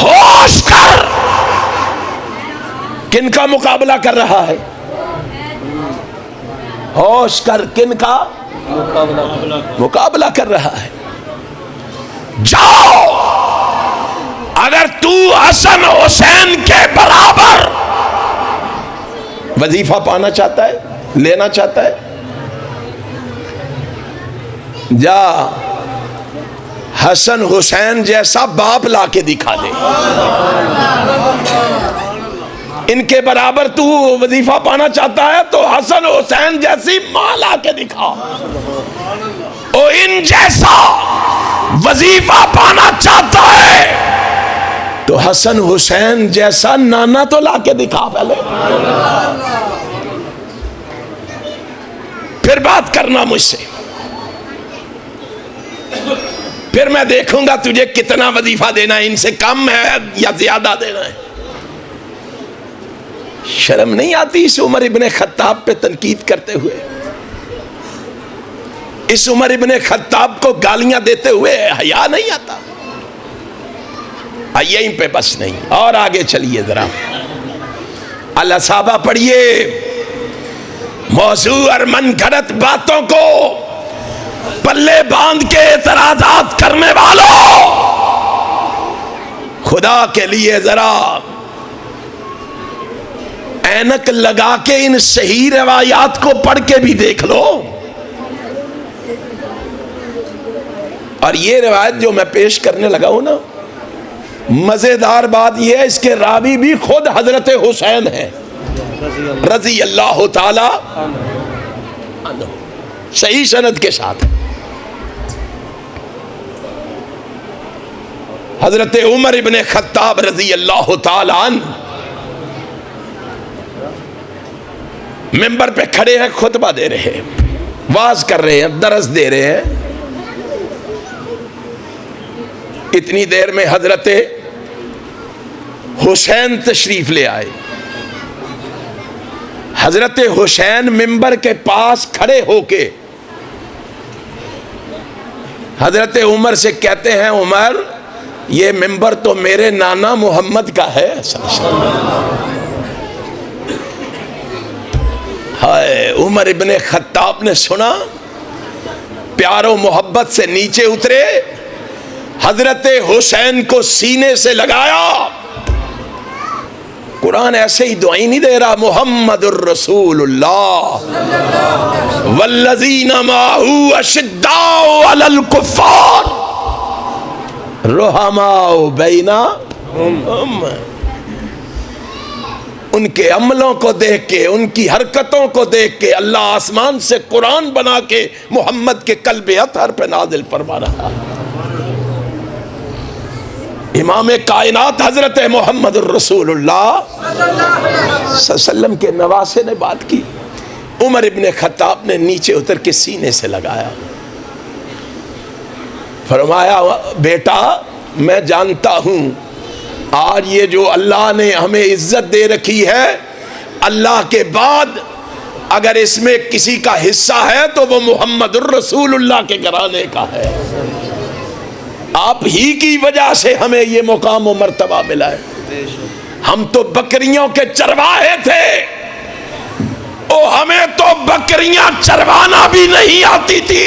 ہوش کر، کن کا مقابلہ کر رہا ہے؟ ہوش کر، کن کا مقابلہ کر رہا ہے؟ جاؤ، اگر تو حسن حسین کے برابر وظیفہ پانا چاہتا ہے، لینا چاہتا ہے، جا حسن حسین جیسا باپ لا کے دکھا دے. ان کے برابر تو وظیفہ پانا چاہتا ہے تو حسن حسین جیسی ماں لا کے دکھا. او ان جیسا وظیفہ پانا چاہتا ہے تو حسن حسین جیسا نانا تو لا کے دکھا پہلے، پھر بات کرنا مجھ سے، پھر میں دیکھوں گا تجھے کتنا وظیفہ دینا ہے، ان سے کم ہے یا زیادہ دینا ہے. شرم نہیں آتی اس عمر ابن خطاب پہ تنقید کرتے ہوئے، اس عمر ابن خطاب کو گالیاں دیتے ہوئے حیا نہیں آتا؟ یہیں پہ بس نہیں، اور آگے چلیے ذرا. اللہ صحابہ پڑھیے. موضوع اور من گھڑت باتوں کو پلے باندھ کے اعتراضات کرنے والوں، خدا کے لیے ذرا اینک لگا کے ان صحیح روایات کو پڑھ کے بھی دیکھ لو. اور یہ روایت جو میں پیش کرنے لگا ہوں نا، مزیدار بات یہ ہے اس کے راوی بھی خود حضرت حسین ہیں رضی اللہ تعالی عنہ، صحیح سند کے ساتھ. حضرت عمر ابن خطاب رضی اللہ تعالی عنہ منبر پہ کھڑے ہیں، خطبہ دے رہے ہیں، واز کر رہے ہیں، درس دے رہے ہیں. اتنی دیر میں حضرت حسین تشریف لے آئے. حضرت حسین منبر کے پاس کھڑے ہو کے حضرت عمر سے کہتے ہیں، عمر یہ منبر تو میرے نانا محمد کا ہے. ہائے، عمر ابن خطاب نے سنا، پیار و محبت سے نیچے اترے، حضرت حسین کو سینے سے لگایا. قرآن ایسے ہی دعائیں نہیں دے رہا، محمد الرسول اللہ والذین معہ اشداء علی الکفار رحماء بینہم. ان کے عملوں کو دیکھ کے، ان کی حرکتوں کو دیکھ کے اللہ آسمان سے قرآن بنا کے محمد کے قلب اطہر پہ نازل فرما رہا. امام کائنات حضرت محمد الرسول اللہ صلی اللہ علیہ وسلم کے نواسے نے بات کی. عمر ابن خطاب نے نیچے اتر کے سینے سے لگایا، فرمایا بیٹا میں جانتا ہوں آج یہ جو اللہ نے ہمیں عزت دے رکھی ہے، اللہ کے بعد اگر اس میں کسی کا حصہ ہے تو وہ محمد الرسول اللہ کے گھرانے کا ہے. آپ ہی کی وجہ سے ہمیں یہ مقام و مرتبہ ملا ہے. ہم تو بکریوں کے چرواہے تھے، ہمیں تو بکریاں چروانا بھی نہیں آتی تھی.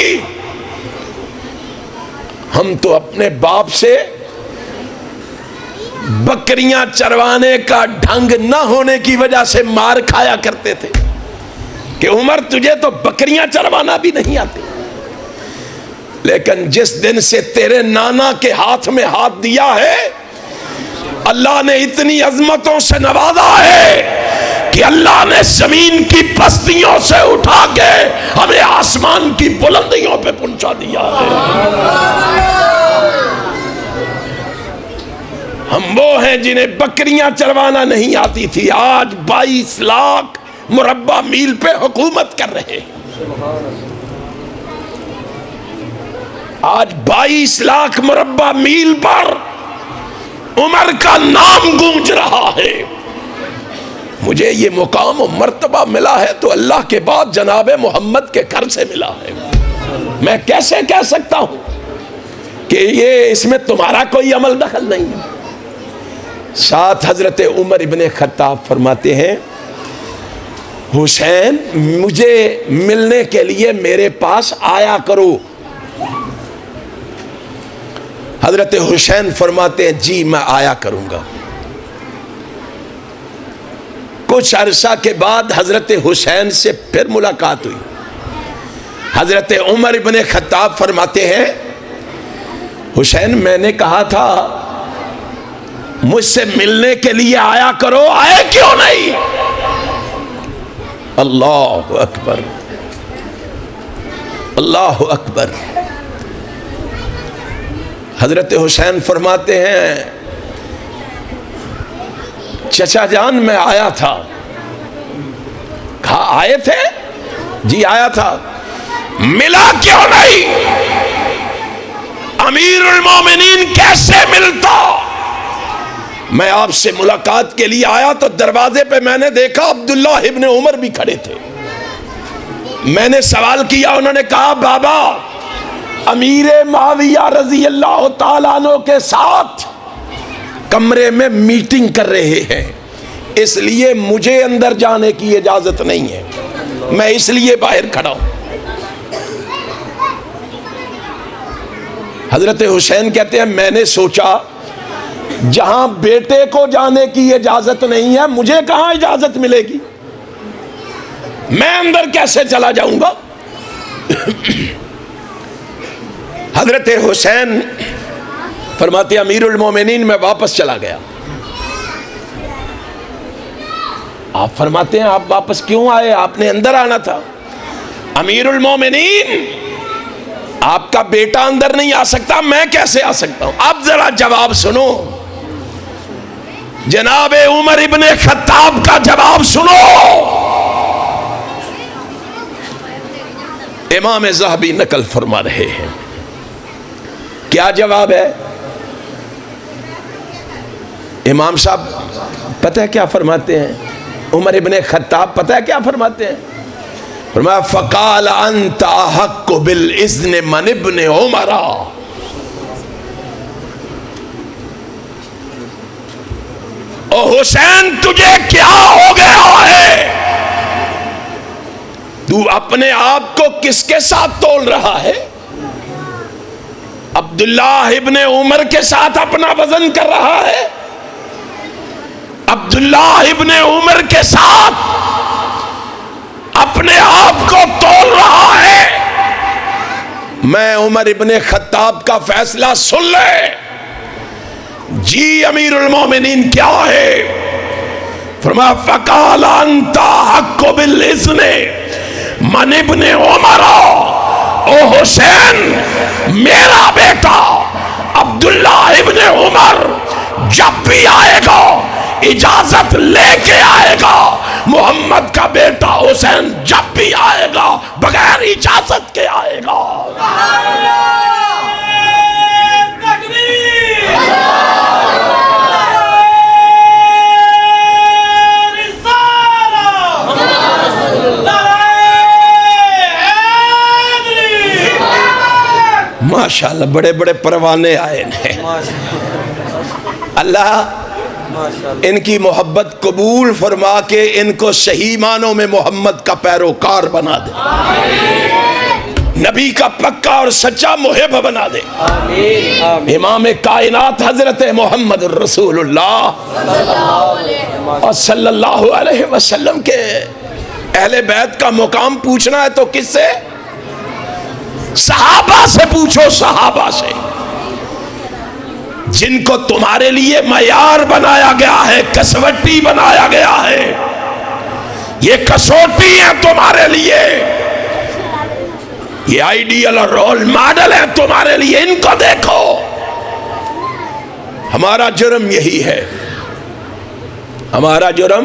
ہم تو اپنے باپ سے بکریاں چروانے کا ڈھنگ نہ ہونے کی وجہ سے مار کھایا کرتے تھے کہ عمر تجھے تو بکریاں چروانا بھی نہیں آتی. لیکن جس دن سے تیرے نانا کے ہاتھ میں ہاتھ دیا ہے، اللہ نے اتنی عظمتوں سے نوازا ہے کہ اللہ نے زمین کی پستیوں سے اٹھا کے ہمیں آسمان کی بلندیوں پہ پہنچا دیا ہے. ہم وہ ہیں جنہیں بکریاں چروانا نہیں آتی تھی، آج 22 لاکھ مربع میل پہ حکومت کر رہے ہیں. آج 22 لاکھ مربع میل پر عمر کا نام گونج رہا ہے. مجھے یہ مقام و مرتبہ ملا ہے تو اللہ کے بعد جناب محمد کے گھر سے ملا ہے. میں کیسے کہہ سکتا ہوں کہ یہ اس میں تمہارا کوئی عمل دخل نہیں ہے. ساتھ حضرت عمر ابن خطاب فرماتے ہیں، حسین مجھے ملنے کے لیے میرے پاس آیا کرو. حضرت حسین فرماتے ہیں جی میں آیا کروں گا. کچھ عرصہ کے بعد حضرت حسین سے پھر ملاقات ہوئی. حضرت عمر ابن خطاب فرماتے ہیں، حسین میں نے کہا تھا مجھ سے ملنے کے لیے آیا کرو، آئے کیوں نہیں؟ اللہ اکبر، اللہ اکبر. حضرت حسین فرماتے ہیں چچا جان میں آیا تھا. کہا آئے تھے؟ جی آیا تھا. ملا کیوں نہیں؟ امیر المومنین کیسے ملتا؟ میں آپ سے ملاقات کے لیے آیا تو دروازے پہ میں نے دیکھا عبداللہ ابن عمر بھی کھڑے تھے. میں نے سوال کیا، انہوں نے کہا بابا امیر معاویہ رضی اللہ تعالیٰ عنہ کے ساتھ کمرے میں میٹنگ کر رہے ہیں، اس لیے مجھے اندر جانے کی اجازت نہیں ہے، میں اس لیے باہر کھڑا ہوں. حضرت حسین کہتے ہیں میں نے سوچا جہاں بیٹے کو جانے کی اجازت نہیں ہے مجھے کہاں اجازت ملے گی، میں اندر کیسے چلا جاؤں گا. حضرت حسین فرماتے امیر المومنین میں واپس چلا گیا. آپ فرماتے ہیں آپ واپس کیوں آئے؟ آپ نے اندر آنا تھا. امیر المومنین آپ کا بیٹا اندر نہیں آ سکتا، میں کیسے آ سکتا ہوں؟ اب ذرا جواب سنو، جناب عمر ابن خطاب کا جواب سنو. امام ذہبی نقل فرما رہے ہیں. کیا جواب ہے؟ امام صاحب پتہ ہے کیا فرماتے ہیں؟ عمر ابن خطاب پتہ ہے کیا فرماتے ہیں؟ فرمایا فقال انت احق بالاذن من ابن عمر. او حسین تجھے کیا ہو گیا ہے؟ تو اپنے آپ کو کس کے ساتھ تول رہا ہے؟ عبداللہ ابن عمر کے ساتھ اپنا وزن کر رہا ہے؟ عبداللہ ابن عمر کے ساتھ اپنے آپ کو تول رہا ہے؟ میں عمر ابن خطاب کا فیصلہ سن لے. جی امیر المومنین کیا ہے؟ فرمایا فقال انت حق بالاذن من ابن عمر. او حسین میرا بیٹا عبداللہ ابن عمر جب بھی آئے گا اجازت لے کے آئے گا. محمد کا بیٹا حسین جب بھی آئے گا بغیر اجازت کے آئے گا. ماشاءاللہ بڑے بڑے پروانے آئے ہیں. اللہ ان کی محبت قبول فرما کے ان کو صحیح معنوں میں محمد کا پیروکار بنا دے. نبی کا پکا اور سچا محب بنا دے. امام کائنات حضرت محمد رسول اللہ صلی اللہ علیہ وسلم کے اہل بیت کا مقام پوچھنا ہے تو کس سے؟ صحابہ سے پوچھو. صحابہ سے جن کو تمہارے لیے معیار بنایا گیا ہے, کسوٹی بنایا گیا ہے. یہ کسوٹی ہے تمہارے لیے, یہ آئیڈیل اور رول ماڈل ہے تمہارے لیے. ان کو دیکھو. ہمارا جرم یہی ہے, ہمارا جرم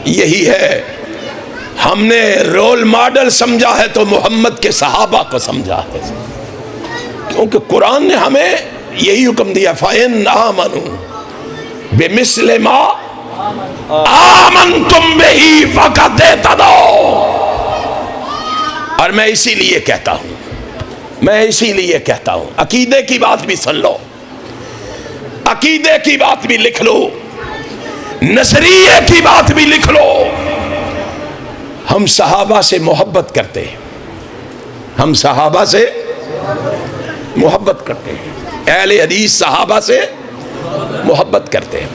یہی ہے. ہم نے رول ماڈل سمجھا ہے تو محمد کے صحابہ کو سمجھا ہے, کیونکہ قرآن نے ہمیں یہی حکم دیا فَإِنْ آمَنُوا بِمِثْلِ مَا آمَنْتُمْ بِهِ فَقَدْ اهْتَدَوْا. اور میں اسی لیے کہتا ہوں, عقیدے کی بات بھی سن لو, عقیدے کی بات بھی لکھ لو, نظریے کی بات بھی لکھ لو. ہم صحابہ سے محبت کرتے ہیں, ہم صحابہ سے محبت کرتے ہیں, اہل حدیث صحابہ سے محبت کرتے ہیں.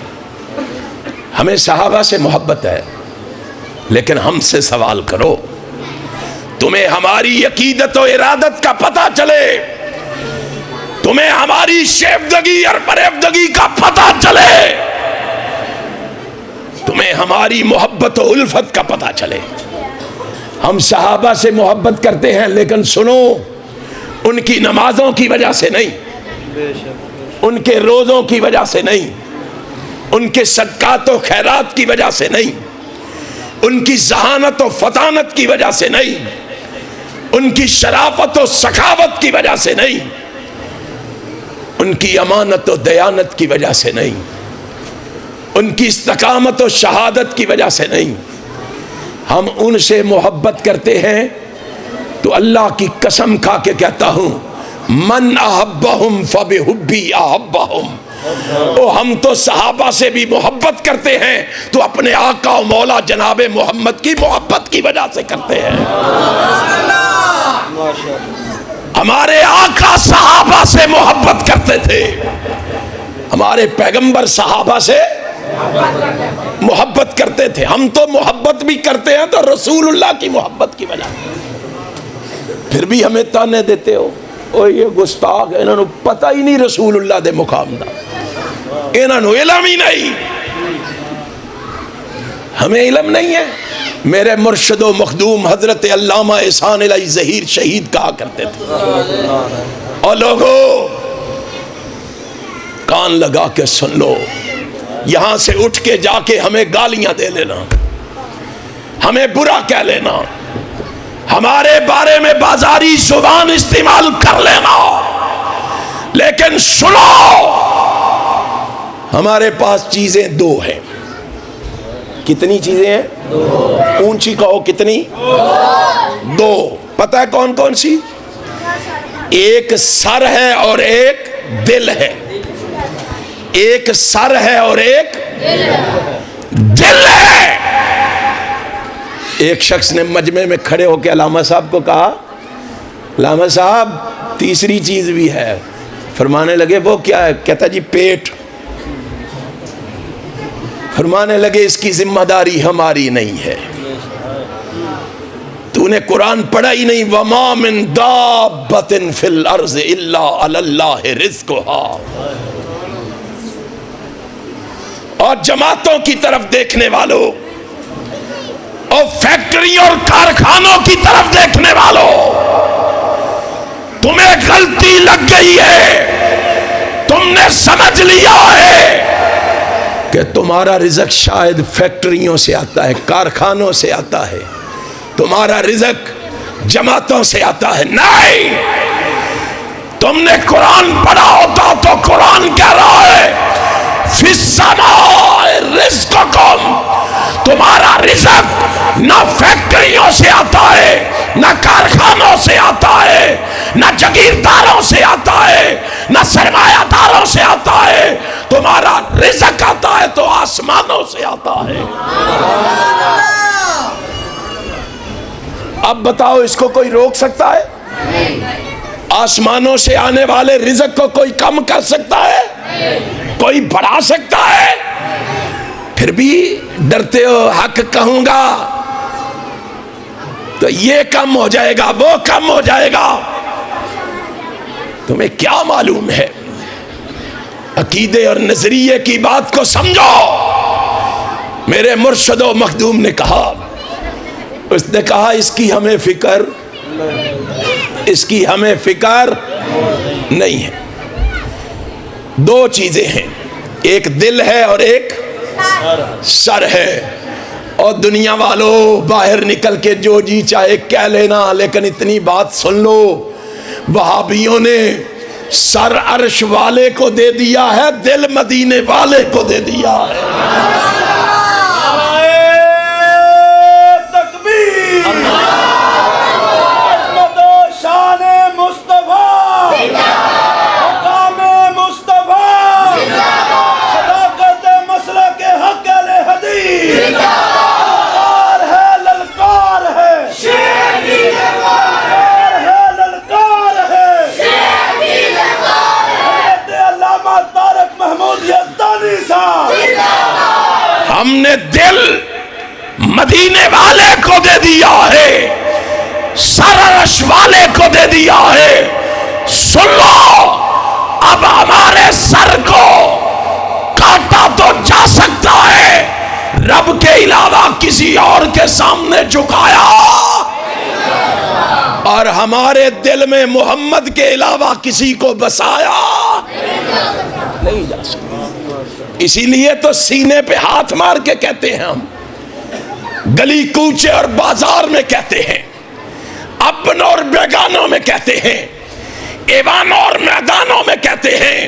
ہمیں صحابہ سے محبت ہے, لیکن ہم سے سوال کرو, تمہیں ہماری عقیدت و ارادت کا پتہ چلے, تمہیں ہماری شیفدگی اور فریفتگی کا پتہ چلے, تمہیں ہماری محبت و الفت کا پتہ چلے. ہم صحابہ سے محبت کرتے ہیں, لیکن سنو, ان کی نمازوں کی وجہ سے نہیں, ان کے روزوں کی وجہ سے نہیں, ان کے صدقات و خیرات کی وجہ سے نہیں, ان کی ذہانت و فطانت کی وجہ سے نہیں, ان کی شرافت و سخاوت کی وجہ سے نہیں, ان کی امانت و دیانت کی وجہ سے نہیں, ان کی استقامت و شہادت کی وجہ سے نہیں. ہم ان سے محبت کرتے ہیں تو اللہ کی قسم کھا کے کہتا ہوں من احبہم فبحبی احبہم. ہم تو صحابہ سے بھی محبت کرتے ہیں تو اپنے آقا و مولا جناب محمد کی محبت کی وجہ سے کرتے ہیں. ہمارے آقا صحابہ سے محبت کرتے تھے, ہمارے پیغمبر صحابہ سے محبت کرتے تھے. ہم تو محبت بھی کرتے ہیں تو رسول اللہ کی محبت کی وجہ, پھر بھی ہمیں تانے دیتے ہو, اور یہ گستاخ, انہوں نے پتہ ہی نہیں رسول اللہ دے مقام دا, انہوں نے علم ہی نہیں. ہمیں علم نہیں ہے. میرے مرشد و مخدوم حضرت علامہ احسان الہی ظہیر شہید کہا کرتے تھے, اور لوگوں کان لگا کے سن لو, یہاں سے اٹھ کے جا کے ہمیں گالیاں دے لینا, ہمیں برا کہہ لینا, ہمارے بارے میں بازاری زبان استعمال کر لینا، لیکن سنو، ہمارے پاس چیزیں دو ہیں۔ کتنی چیزیں ہیں؟ اونچی کہو، کتنی؟ دو۔ پتہ ہے کون کون سی؟ ایک سر ہے اور ایک دل ہے۔ ایک سر ہے اور ایک دل ہے۔ ایک شخص نے مجمع میں کھڑے ہو کے علامہ صاحب کو کہا، علامہ صاحب تیسری چیز بھی ہے۔ فرمانے لگے وہ کیا ہے؟ کہتا جی پیٹ۔ فرمانے لگے اس کی ذمہ داری ہماری نہیں ہے، تو نے قرآن پڑھا ہی نہیں، وَمَا مِن دَابَّةٍ فِي الْأَرْضِ إِلَّا عَلَى اللَّهِ رِزْقُهَا۔ اور جماعتوں کی طرف دیکھنے والوں اور فیکٹریوں اور کارخانوں کی طرف دیکھنے والوں، تمہیں غلطی لگ گئی ہے، تم نے سمجھ لیا ہے کہ تمہارا رزق شاید فیکٹریوں سے آتا ہے، کارخانوں سے آتا ہے، تمہارا رزق جماعتوں سے آتا ہے۔ نہیں، تم نے قرآن پڑھا ہوتا تو قرآن کہہ رہا ہے فِي السَّمَاءِ رِزْقُكُمْ، تمہارا رزق نہ فیکٹریوں سے آتا ہے، نہ کارخانوں سے آتا ہے، نہ جاگیرداروں سے آتا ہے، نہ سرمایہ داروں سے آتا ہے، تمہارا رزق آتا ہے تو آسمانوں سے آتا ہے۔ اب بتاؤ اس کو کوئی روک سکتا ہے؟ آسمانوں سے آنے والے رزق کو کوئی کم کر سکتا ہے؟ کوئی بڑھا سکتا ہے؟ پھر بھی ڈرتے ہو حق کہوں گا تو یہ کم ہو جائے گا، وہ کم ہو جائے گا۔ تمہیں کیا معلوم ہے؟ عقیدے اور نظریے کی بات کو سمجھو۔ میرے مرشد و مخدوم نے کہا، اس نے کہا اس کی ہمیں فکر، اس کی ہمیں فکر نہیں ہے۔ دو چیزیں ہیں، ایک دل ہے اور ایک سر ہے۔ اور دنیا والوں باہر نکل کے جو جی چاہے کہہ لینا، لیکن اتنی بات سن لو، وہابیوں نے سر عرش والے کو دے دیا ہے، دل مدینے والے کو دے دیا ہے۔ ہم نے دل مدینے والے کو دے دیا ہے، سر عرش والے کو دے دیا ہے۔ سن لو، اب ہمارے سر کو کاٹا تو جا سکتا ہے، رب کے علاوہ کسی اور کے سامنے جھکایا، اور ہمارے دل میں محمد کے علاوہ کسی کو بسایا نہیں جا سکتا۔ اسی لیے تو سینے پہ ہاتھ مار کے کہتے ہیں، ہم گلی کوچے اور بازار میں کہتے ہیں، اپنوں اور بیگانوں میں کہتے ہیں، ایوانوں اور میدانوں میں کہتے ہیں،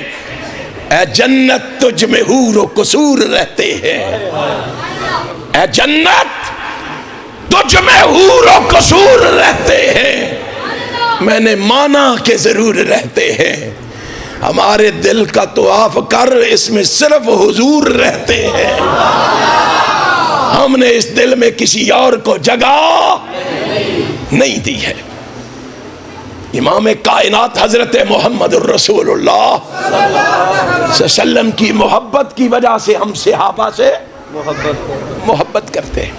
اے جنت تجھ میں حور و قصور رہتے ہیں، اے جنت تجھ میں حور و قصور رہتے ہیں۔ میں نے مانا کہ ضرور رہتے ہیں، ہمارے دل کا طواف کر، اس میں صرف حضور رہتے ہیں۔ ہم نے اس دل میں کسی اور کو جگہ نہیں دی ہے۔ امام کائنات حضرت محمد الرسول اللہ صلی اللہ علیہ وسلم کی محبت کی وجہ سے ہم صحابہ سے محبت کرتے ہیں،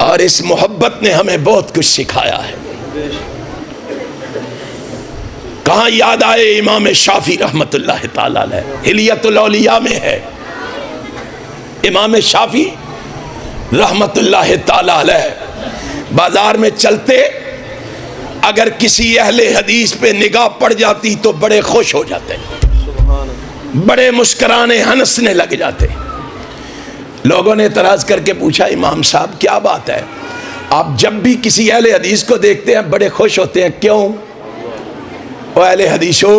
اور اس محبت نے ہمیں بہت کچھ سکھایا ہے۔ کہاں یاد آئے امام شافعی رحمت اللہ تعالیٰ علیہ، حلیت الاولیاء میں ہے، امام شافعی رحمت اللہ تعالیٰ علیہ بازار میں چلتے، اگر کسی اہل حدیث پہ نگاہ پڑ جاتی تو بڑے خوش ہو جاتے، بڑے مسکرانے ہنسنے لگ جاتے۔ لوگوں نے اعتراض کر کے پوچھا، امام صاحب کیا بات ہے؟ آپ جب بھی کسی اہل حدیث کو دیکھتے ہیں بڑے خوش ہوتے ہیں، کیوں؟ او اہل حدیثو،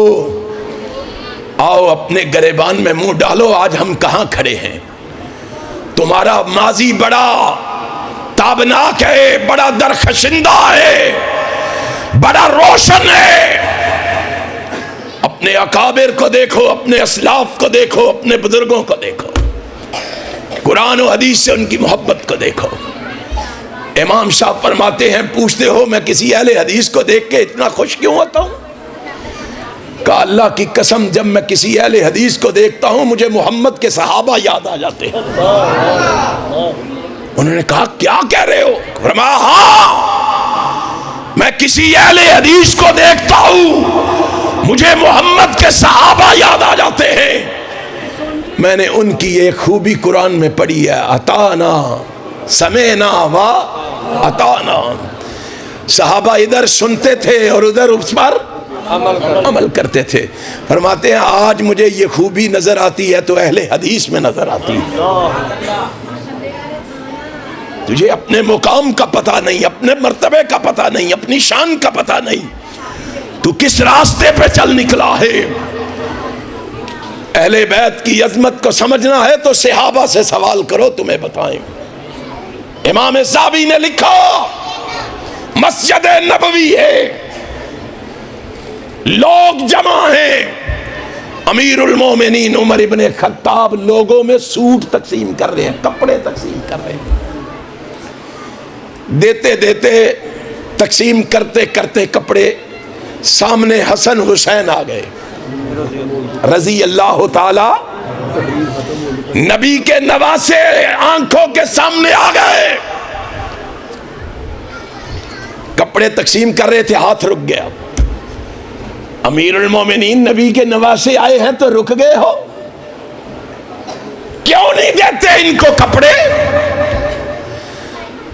آؤ اپنے گریبان میں منہ ڈالو، آج ہم کہاں کھڑے ہیں؟ تمہارا ماضی بڑا تابناک ہے، بڑا درخشندہ ہے، بڑا روشن ہے۔ اپنے اکابر کو دیکھو، اپنے اسلاف کو دیکھو، اپنے بزرگوں کو دیکھو، قرآن و حدیث سے ان کی محبت کو دیکھو۔ امام صاحب فرماتے ہیں، پوچھتے ہو میں کسی اہل حدیث کو دیکھ کے اتنا خوش کیوں ہوتا ہوں؟ کہا اللہ کی قسم، جب میں کسی اہل حدیث کو دیکھتا ہوں مجھے محمد کے صحابہ یاد آ جاتے ہیں۔ انہوں نے کہا کیا کہہ رہے ہو؟ فرمایا ہاں، میں کسی اہل حدیث کو دیکھتا ہوں مجھے محمد کے صحابہ یاد آ جاتے ہیں۔ میں نے ان کی ایک خوبی قرآن میں پڑھی ہے، اطعنا سمعنا و اطعنا۔ صحابہ ادھر سنتے تھے اور ادھر اس پر عمل کرتے تھے۔ فرماتے ہیں آج مجھے یہ خوبی نظر آتی ہے تو اہل حدیث میں نظر آتی ہے۔ تجھے اپنے مقام کا پتہ نہیں، اپنے مرتبے کا پتہ نہیں، اپنی شان کا پتہ نہیں، تو کس راستے پہ چل نکلا ہے؟ اہل بیت کی عظمت کو سمجھنا ہے تو صحابہ سے سوال کرو، تمہیں بتائیں۔ امام ذہبی نے لکھا مسجد نبوی ہے، لوگ جمع ہیں، امیر المومنین عمر ابن خطاب لوگوں میں سوٹ تقسیم کر رہے ہیں، کپڑے تقسیم کر رہے ہیں۔ دیتے دیتے تقسیم کرتے کرتے کپڑے، سامنے حسن حسین آ گئے رضی اللہ تعالی، نبی کے نواسے آنکھوں کے سامنے آ گئے۔ کپڑے تقسیم کر رہے تھے، ہاتھ رک گیا۔ امیر المومنین نبی کے نواسے آئے ہیں تو رک گئے ہو، کیوں نہیں دیتے ان کو کپڑے؟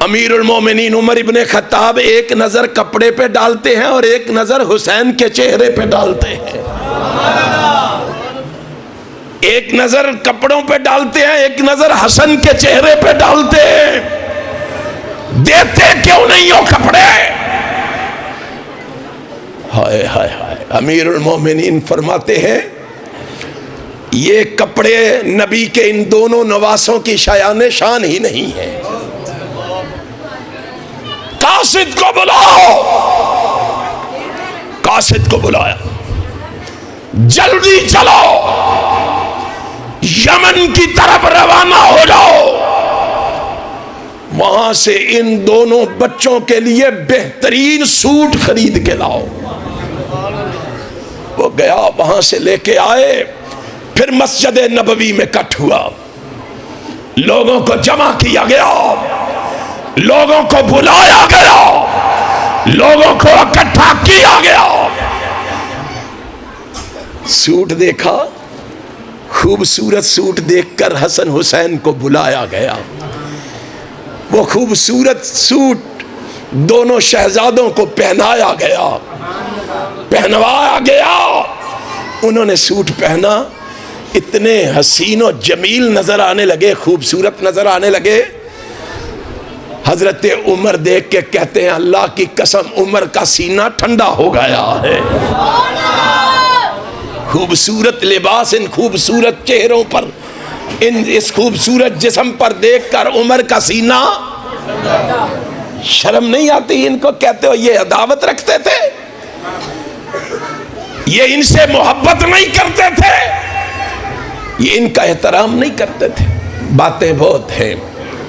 امیر المومنین عمر ابن خطاب ایک نظر کپڑے پہ ڈالتے ہیں اور ایک نظر حسین کے چہرے پہ ڈالتے ہیں۔ ایک نظر کپڑوں پہ ڈالتے ہیں، ایک نظر حسن کے چہرے پہ ڈالتے ہیں۔ دیتے کیوں نہیں ہو کپڑے؟ ہائے ہائے ہائے، امیر المومنین فرماتے ہیں یہ کپڑے نبی کے ان دونوں نواسوں کی شایان شان ہی نہیں ہے۔ قاصد کو بلاؤ، قاصد کو بلایا، جلدی چلو، یمن کی طرف روانہ ہو جاؤ، وہاں سے ان دونوں بچوں کے لیے بہترین سوٹ خرید کے لاؤ۔ وہ گیا، وہاں سے لے کے آئے، پھر مسجد نبوی میں کٹ ہوا، لوگوں کو جمع کیا گیا، لوگوں کو بلایا گیا، لوگوں کو اکٹھا کیا گیا۔ سوٹ دیکھا، خوبصورت سوٹ دیکھ کر حسن حسین کو بلایا گیا۔ وہ خوبصورت سوٹ دونوں شہزادوں کو پہنایا گیا، پہنوایا گیا۔ انہوں نے سوٹ پہنا، اتنے حسین و جمیل نظر آنے لگے، خوبصورت نظر آنے لگے۔ حضرت عمر دیکھ کے کہتے ہیں اللہ کی قسم عمر کا سینہ ٹھنڈا ہو گیا ہے۔ خوبصورت لباس ان خوبصورت چہروں پر، اس خوبصورت جسم پر دیکھ کر عمر کا سینہ، شرم نہیں آتی ان کو؟ کہتے ہو یہ عداوت رکھتے تھے، یہ ان سے محبت نہیں کرتے تھے، یہ ان کا احترام نہیں کرتے تھے۔ باتیں بہت ہیں۔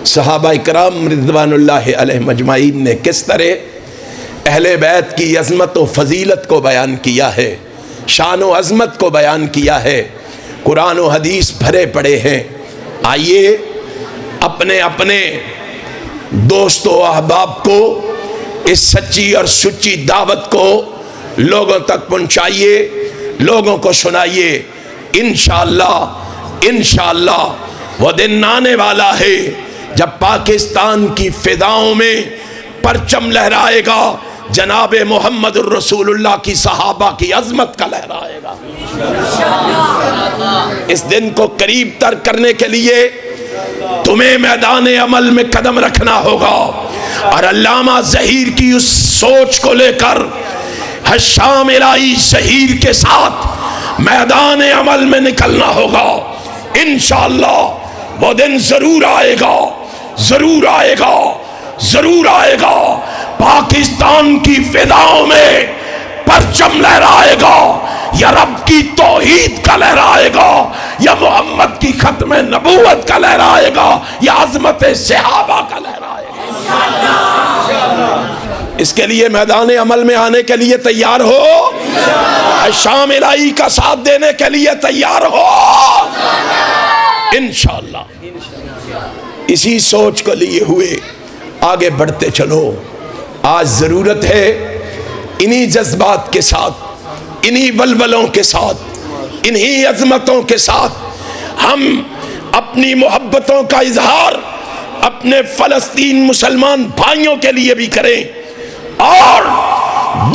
صحابہ کرام رضوان اللہ علیہ مجمعین نے کس طرح اہل بیت کی عظمت و فضیلت کو بیان کیا ہے، شان و عظمت کو بیان کیا ہے، قرآن و حدیث بھرے پڑے ہیں۔ آئیے اپنے اپنے دوست و احباب کو اس سچی اور سچی دعوت کو لوگوں تک پہنچائیے، لوگوں کو سنائیے۔ انشاءاللہ انشاءاللہ وہ دن آنے والا ہے جب پاکستان کی فضاؤں میں پرچم لہرائے گا، جناب محمد الرسول اللہ کی صحابہ کی عظمت کا لہرائے گا۔ اس دن کو قریب تر کرنے کے لیے تمہیں میدان عمل میں قدم رکھنا ہوگا، اور علامہ ظہیر کی اس سوچ کو لے کر حشام الہی ظہیر کے ساتھ میدان عمل میں نکلنا ہوگا. انشاءاللہ وہ دن ضرور آئے گا، ضرور آئے گا، ضرور آئے گا. پاکستان کی فضاؤں میں پرچم لہرائے گا، یا رب کی توحید کا لہرائے گا، یا محمد کی ختم نبوت کا لہرائے گا، یا عظمت صحابہ کا لہرائے گا. اس کے لیے میدان عمل میں آنے کے لیے تیار ہو، شام الہی کا ساتھ دینے کے لیے تیار ہو انشاءاللہ. اسی سوچ کو لیے ہوئے آگے بڑھتے چلو. آج ضرورت ہے انہی جذبات کے ساتھ، انہی ولولوں کے ساتھ، انہی عظمتوں کے ساتھ ہم اپنی محبتوں کا اظہار اپنے فلسطین مسلمان بھائیوں کے لیے بھی کریں، اور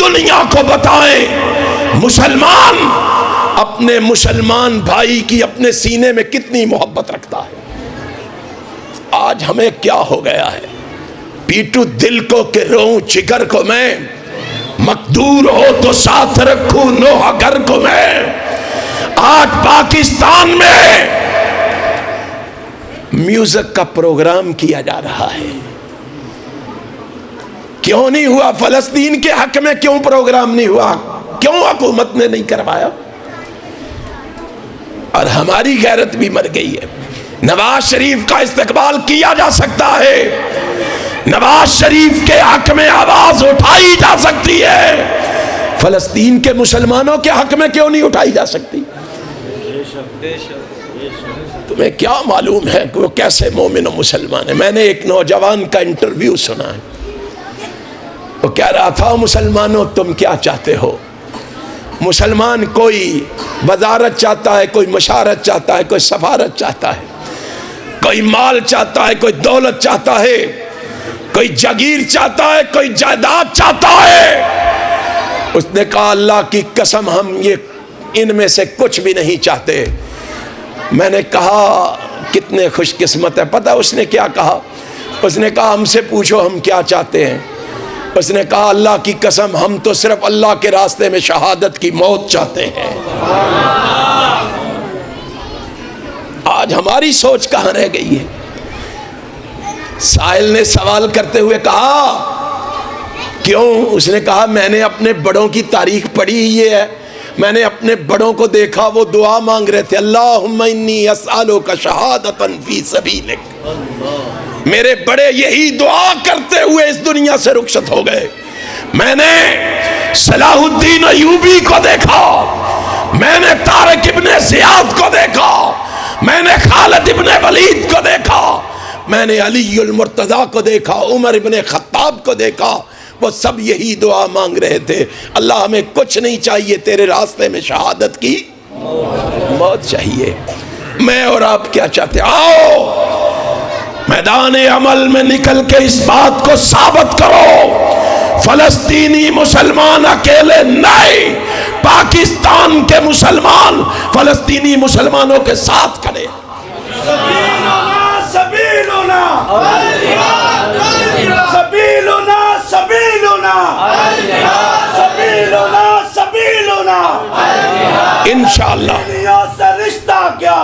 دنیا کو بتائیں مسلمان اپنے مسلمان بھائی کی اپنے سینے میں کتنی محبت رکھتا ہے. آج ہمیں کیا ہو گیا ہے؟ پیٹو دل کو کہ روؤں جگر کو میں، مقدور ہو تو ساتھ رکھوں نوحہ گھر کو میں. آج پاکستان میں میوزک کا پروگرام کیا جا رہا ہے. کیوں نہیں ہوا؟ فلسطین کے حق میں کیوں پروگرام نہیں ہوا؟ کیوں حکومت نے نہیں کروایا؟ اور ہماری غیرت بھی مر گئی ہے. نواز شریف کا استقبال کیا جا سکتا ہے، نواز شریف کے حق میں آواز اٹھائی جا سکتی ہے، فلسطین کے مسلمانوں کے حق میں کیوں نہیں اٹھائی جا سکتی؟ تمہیں کیا معلوم ہے کہ وہ کیسے مومن و مسلمان ہے؟ میں نے ایک نوجوان کا انٹرویو سنا ہے، وہ کہہ رہا تھا مسلمانوں تم کیا چاہتے ہو؟ مسلمان کوئی وزارت چاہتا ہے، کوئی مشارت چاہتا ہے، کوئی سفارت چاہتا ہے، کوئی مال چاہتا ہے، کوئی دولت چاہتا ہے، کوئی جاگیر چاہتا ہے، کوئی جائیداد چاہتا ہے. اس نے کہا اللہ کی قسم ہم یہ ان میں سے کچھ بھی نہیں چاہتے. میں نے کہا کتنے خوش قسمت ہے. پتہ اس نے کیا کہا؟ اس نے کہا ہم سے پوچھو ہم کیا چاہتے ہیں. اس نے کہا اللہ کی قسم ہم تو صرف اللہ کے راستے میں شہادت کی موت چاہتے ہیں. آج ہماری سوچ کہاں رہ گئی ہے؟ سائل نے سوال کرتے ہوئے کہا کیوں؟ اس نے کہا میں نے اپنے بڑوں کی تاریخ پڑھی یہ ہے، میں نے اپنے بڑوں کو دیکھا وہ دعا مانگ رہے تھے اللہم انی اسألک شہادتا فی سبیلک. میرے بڑے یہی دعا کرتے ہوئے اس دنیا سے رخصت ہو گئے. میں نے صلاح الدین ایوبی کو دیکھا، میں نے طارق ابن زیاد کو دیکھا، میں نے خالد ابن ولید کو دیکھا، میں نے علی المرتضیٰ کو دیکھا، عمر ابن خطاب کو دیکھا. وہ سب یہی دعا مانگ رہے تھے اللہ ہمیں کچھ نہیں چاہیے، تیرے راستے میں شہادت کی موت چاہیے. میں اور آپ کیا چاہتے؟ آؤ میدان عمل میں نکل کے اس بات کو ثابت کرو فلسطینی مسلمان اکیلے نہیں، پاکستان کے مسلمان فلسطینی مسلمانوں کے ساتھ کھڑے. سبیلنا سبیلنا سبیلنا سبیلنا سبیلنا انشاءاللہ. فلسطینیوں سے رشتہ کیا،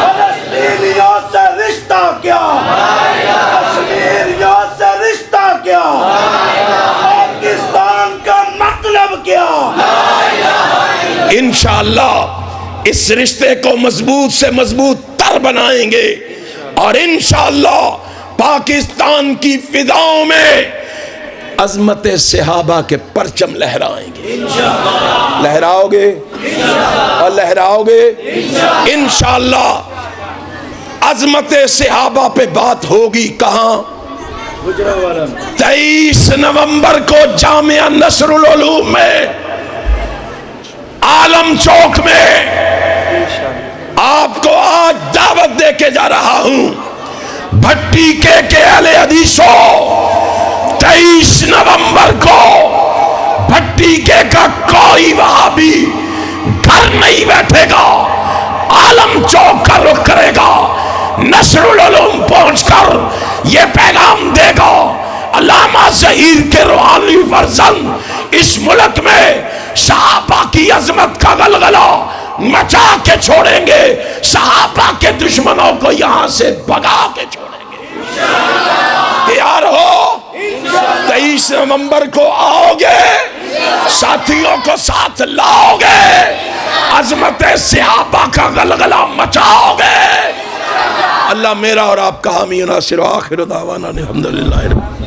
فلسطینیوں سے رشتہ کیا، کشمیریوں سے رشتہ کیا، پاکستان کا مطلب کیا. انشاءاللہ اس رشتے کو مضبوط سے مضبوط تر بنائیں گے، اور انشاءاللہ پاکستان کی فضاؤں میں عظمت صحابہ کے پرچم لہرائیں گے. لہراؤ گے اور لہراؤ گے انشاءاللہ. عظمت صحابہ پہ بات ہوگی کہاں؟ 23 نومبر کو جامعہ نصر العلوم میں، عالم چوک میں آپ کو آج دعوت دے کے جا رہا ہوں. بھٹی کے اہل حدیثوں 23 نومبر کو بھٹی کے کا کوئی وہابی گھر نہیں بیٹھے گا، عالم چوک کا رخ کرے گا، نصر العلوم پہنچ کر یہ پیغام دے گا علامہ ظہیر کے روحانی فرزند اس ملک میں صحابہ کی عظمت کا غلغلہ مچا کے چھوڑیں گے، صحابہ کے دشمنوں کو یہاں سے بھگا کے چھوڑیں گے۔ تیار ہو؟ 23 نومبر کو آؤ گے، ساتھیوں کو ساتھ لاؤ گے، عظمت صحابہ کا غلغلہ مچاؤ گے۔ اللہ میرا اور آپ کا حامی و ناصر، آخر دعوانا الحمدللہ۔